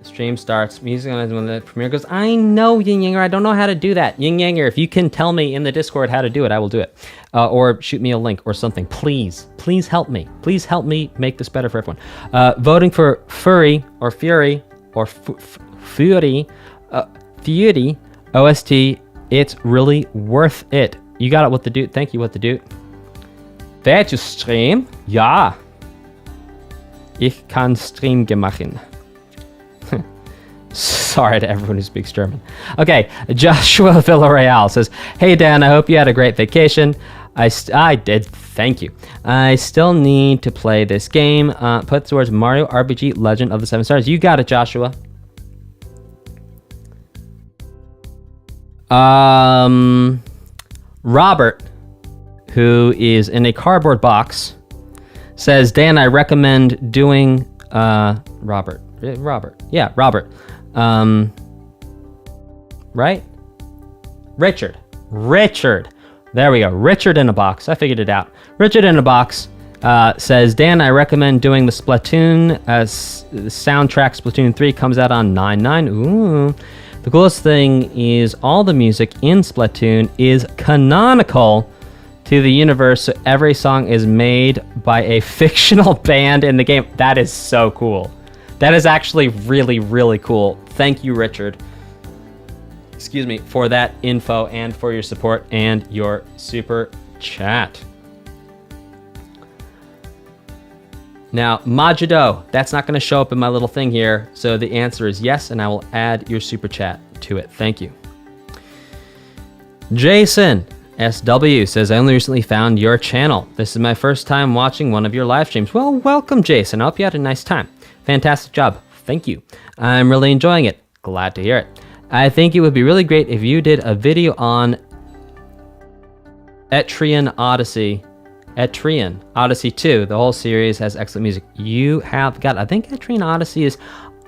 Stream starts, music when the premiere goes. I know, Yin Yanger, I don't know how to do that. Yin Yanger, if you can tell me in the Discord how to do it, I will do it. Or shoot me a link or something. Please help me. Please help me make this better for everyone. Voting for Fury or Fury or Fury OST, it's really worth it. You got it, What the Dude. Thank you, What the Dude. Willst du stream? Ja. Ich kann Stream gemachen. Sorry to everyone who speaks German. Okay, Joshua Villarreal says, hey Dan, I hope you had a great vacation. I did, thank you. I still need to play this game. Put towards Mario RPG Legend of the Seven Stars. You got it, Joshua. Robert, who is in a cardboard box, says, Dan, I recommend doing Robert. Yeah, Robert. Right? Richard. There we go. Richard in a box. I figured it out. Richard in a box says, Dan, I recommend doing the Splatoon the soundtrack. Splatoon 3 comes out on 9/9. Ooh. The coolest thing is all the music in Splatoon is canonical to the universe, so every song is made by a fictional band in the game. That is so cool. That is actually really, really cool. Thank you, Richard. Excuse me, for that info and for your support and your super chat. Now, Majido, that's not going to show up in my little thing here, so the answer is yes, and I will add your super chat to it. Thank you. Jason SW says, I only recently found your channel. This is my first time watching one of your live streams. Well, welcome, Jason. I hope you had a nice time. Fantastic job. Thank you. I'm really enjoying it. Glad to hear it. I think it would be really great if you did a video on Etrian Odyssey 2. The whole series has excellent music. You have got, I think Etrian Odyssey is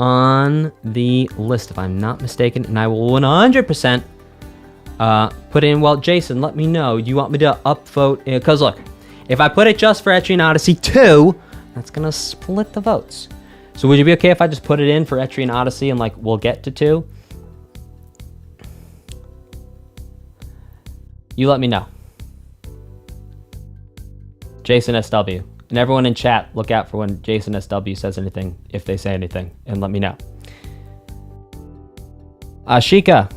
on the list, if I'm not mistaken, and I will 100% put in. Well, Jason, let me know. You want me to upvote? Because look, if I put it just for Etrian Odyssey 2, that's going to split the votes. So would you be okay if I just put it in for Etrian Odyssey and we'll get to 2? You let me know. Jason SW. And everyone in chat, look out for when Jason SW says anything, if they say anything, and let me know. Ashika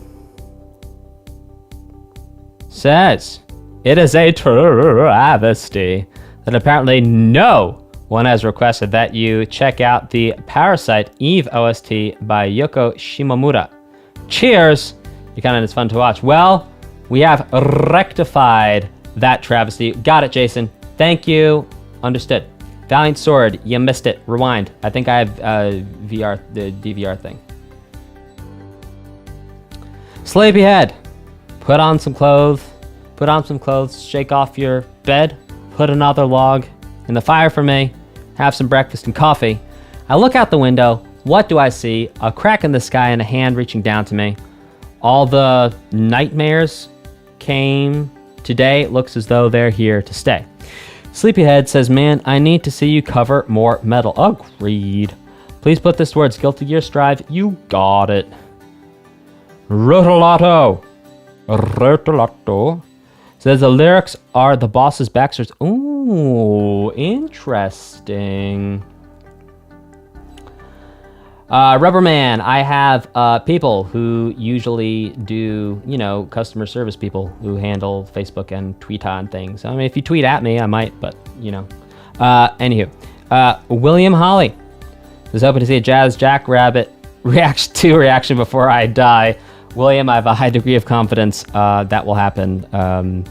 says, it is a travesty that apparently no one has requested that you check out the Parasite Eve OST by Yoko Shimomura. Cheers! It's fun to watch. Well, we have rectified that travesty. Got it, Jason. Thank you. Understood. Valiant Sword, you missed it. Rewind. I think I have the DVR thing. Sleepyhead, put on some clothes. Shake off your bed. Put another log in the fire for me. Have some breakfast and coffee. I look out the window. What do I see? A crack in the sky and a hand reaching down to me. All the nightmares came today. It looks as though they're here to stay. Sleepyhead says, man, I need to see you cover more metal. Agreed. Please put this towards Guilty Gear Strive. You got it. Rotolato says the lyrics are the boss's backstories. Ooh, interesting. Rubberman, I have people who usually do, customer service people who handle Facebook and Twitter and things. I mean, if you tweet at me, I might, but, Anywho. William Holly is hoping to see a Jazz Jackrabbit reaction before I die. William, I have a high degree of confidence that will happen.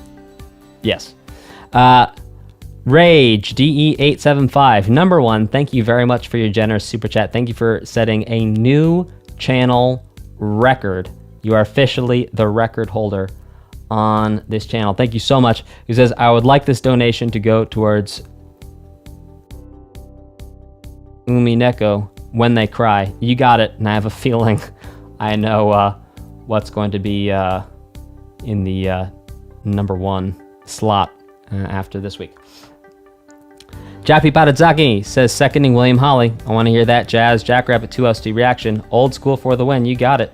Yes. Rage, DE875. Number 1, thank you very much for your generous super chat. Thank you for setting a new channel record. You are officially the record holder on this channel. Thank you so much. He says, I would like this donation to go towards Umineko when they cry. You got it, and I have a feeling I know what's going to be in the number 1 slot after this week. Jappy Badazaki says, seconding William Holly. I want to hear that Jazz Jackrabbit 2 OST reaction. Old school for the win. You got it.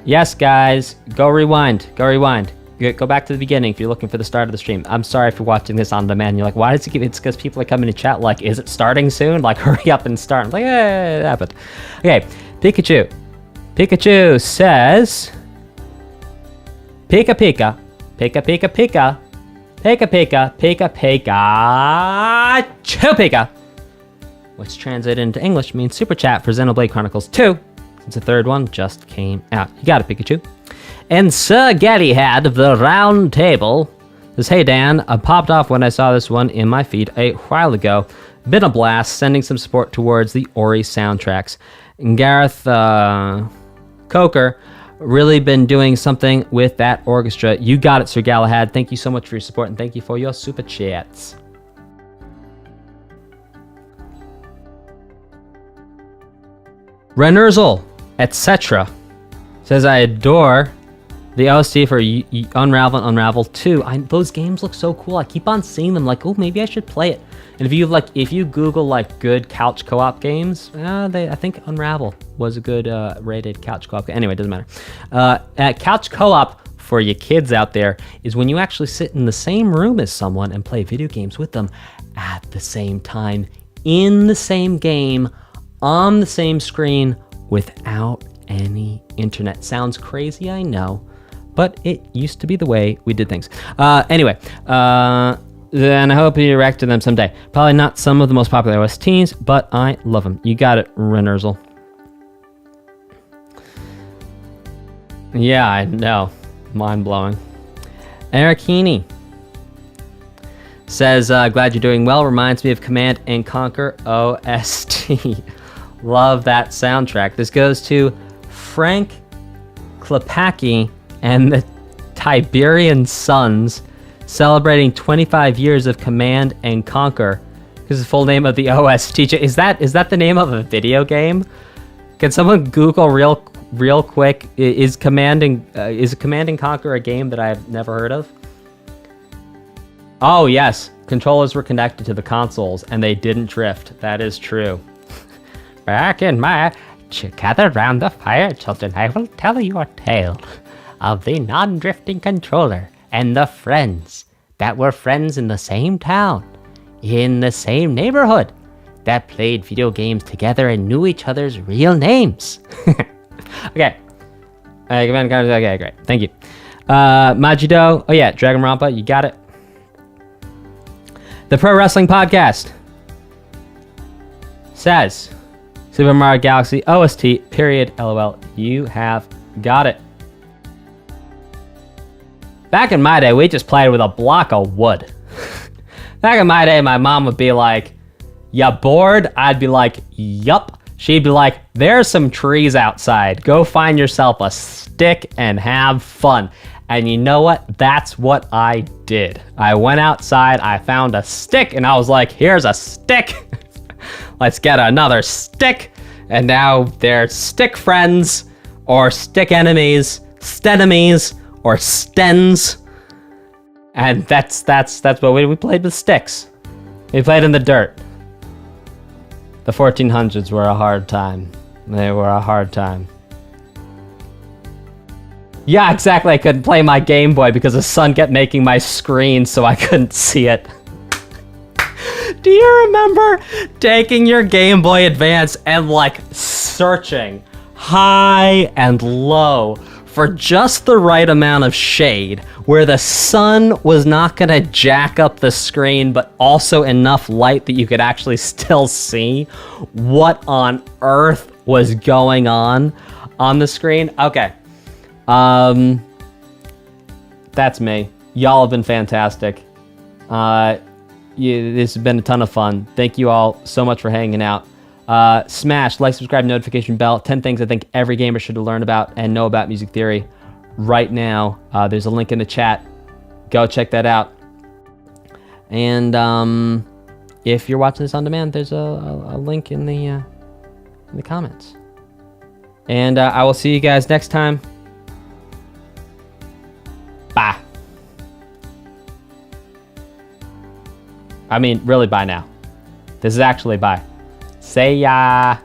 Yes, guys. Go rewind. Go back to the beginning if you're looking for the start of the stream. I'm sorry for watching this on demand. You're like, why does it keep... It's because people are coming to chat like, is it starting soon? Like, hurry up and start. I'm like, it happened. Okay, Pikachu. Pikachu says... Pika Pika. Pika Pika Pika. Pika Pika. Pika Pika. Pika. Which translated into English means Super Chat for Xenoblade Chronicles 2. Since the third one just came out. You got it, Pikachu. And Sir Gallyhead of the Round Table says, hey Dan, I popped off when I saw this one in my feed a while ago. Been a blast, sending some support towards the Ori soundtracks. And Gareth Coker really been doing something with that orchestra. You got it, Sir Galahad. Thank you so much for your support, and thank you for your super chats. Renerzel, etc. says, I adore the OST for Unravel and Unravel 2. Those games look so cool. I keep on seeing them like, oh, maybe I should play it. And if you Google like good couch co-op games, I think Unravel was a good rated couch co-op. Anyway, it doesn't matter. Couch co-op for you kids out there is when you actually sit in the same room as someone and play video games with them at the same time, in the same game, on the same screen, without any internet. Sounds crazy, I know, but it used to be the way we did things. Anyway, and I hope you react to them someday. Probably not some of the most popular OSTs, but I love them. You got it, Renerzel. Yeah, I know. Mind-blowing. Eric Heaney says, glad you're doing well. Reminds me of Command and Conquer OST. Love that soundtrack. This goes to Frank Klepacki and the Tiberian Sons, celebrating 25 years of Command and Conquer. This is the full name of the OST. Is that the name of a video game? Can someone Google real quick? Is Command and Conquer a game that I've never heard of? Oh yes, controllers were connected to the consoles and they didn't drift. That is true. Back in my... Gather round the fire, children. I will tell you a tale of the non-drifting controller and the friends that were friends in the same town, in the same neighborhood, that played video games together and knew each other's real names. Okay. Okay, great. Thank you. Majido. Oh yeah, Dragon Rampa. You got it. The Pro Wrestling Podcast says, Super Mario Galaxy OST, period, LOL. You have got it. Back in my day, we just played with a block of wood. Back in my day, my mom would be like, "Ya bored?" I'd be like, "Yup." She'd be like, "There's some trees outside. Go find yourself a stick and have fun." And you know what? That's what I did. I went outside, I found a stick, and I was like, "Here's a stick. Let's get another stick." And now they're stick friends, or stick enemies, stenemies, or stens. And that's what we played with sticks. We played in the dirt. The 1400s were a hard time. They were a hard time. Yeah, exactly. I couldn't play my Game Boy because the sun kept making my screen so I couldn't see it. Do you remember taking your Game Boy Advance and like searching high and low for just the right amount of shade where the sun was not gonna jack up the screen, but also enough light that you could actually still see what on earth was going on? on the screen. Okay. That's me. Y'all have been fantastic. This has been a ton of fun. Thank you all so much for hanging out. Smash like, subscribe, notification bell. 10 things I think every gamer should learn about and know about music theory right now. There's a link in the chat. Go check that out. And if you're watching this on demand, there's a link in the comments. And I will see you guys next time. Bye. I mean, really bye now. This is actually bye. Say ya.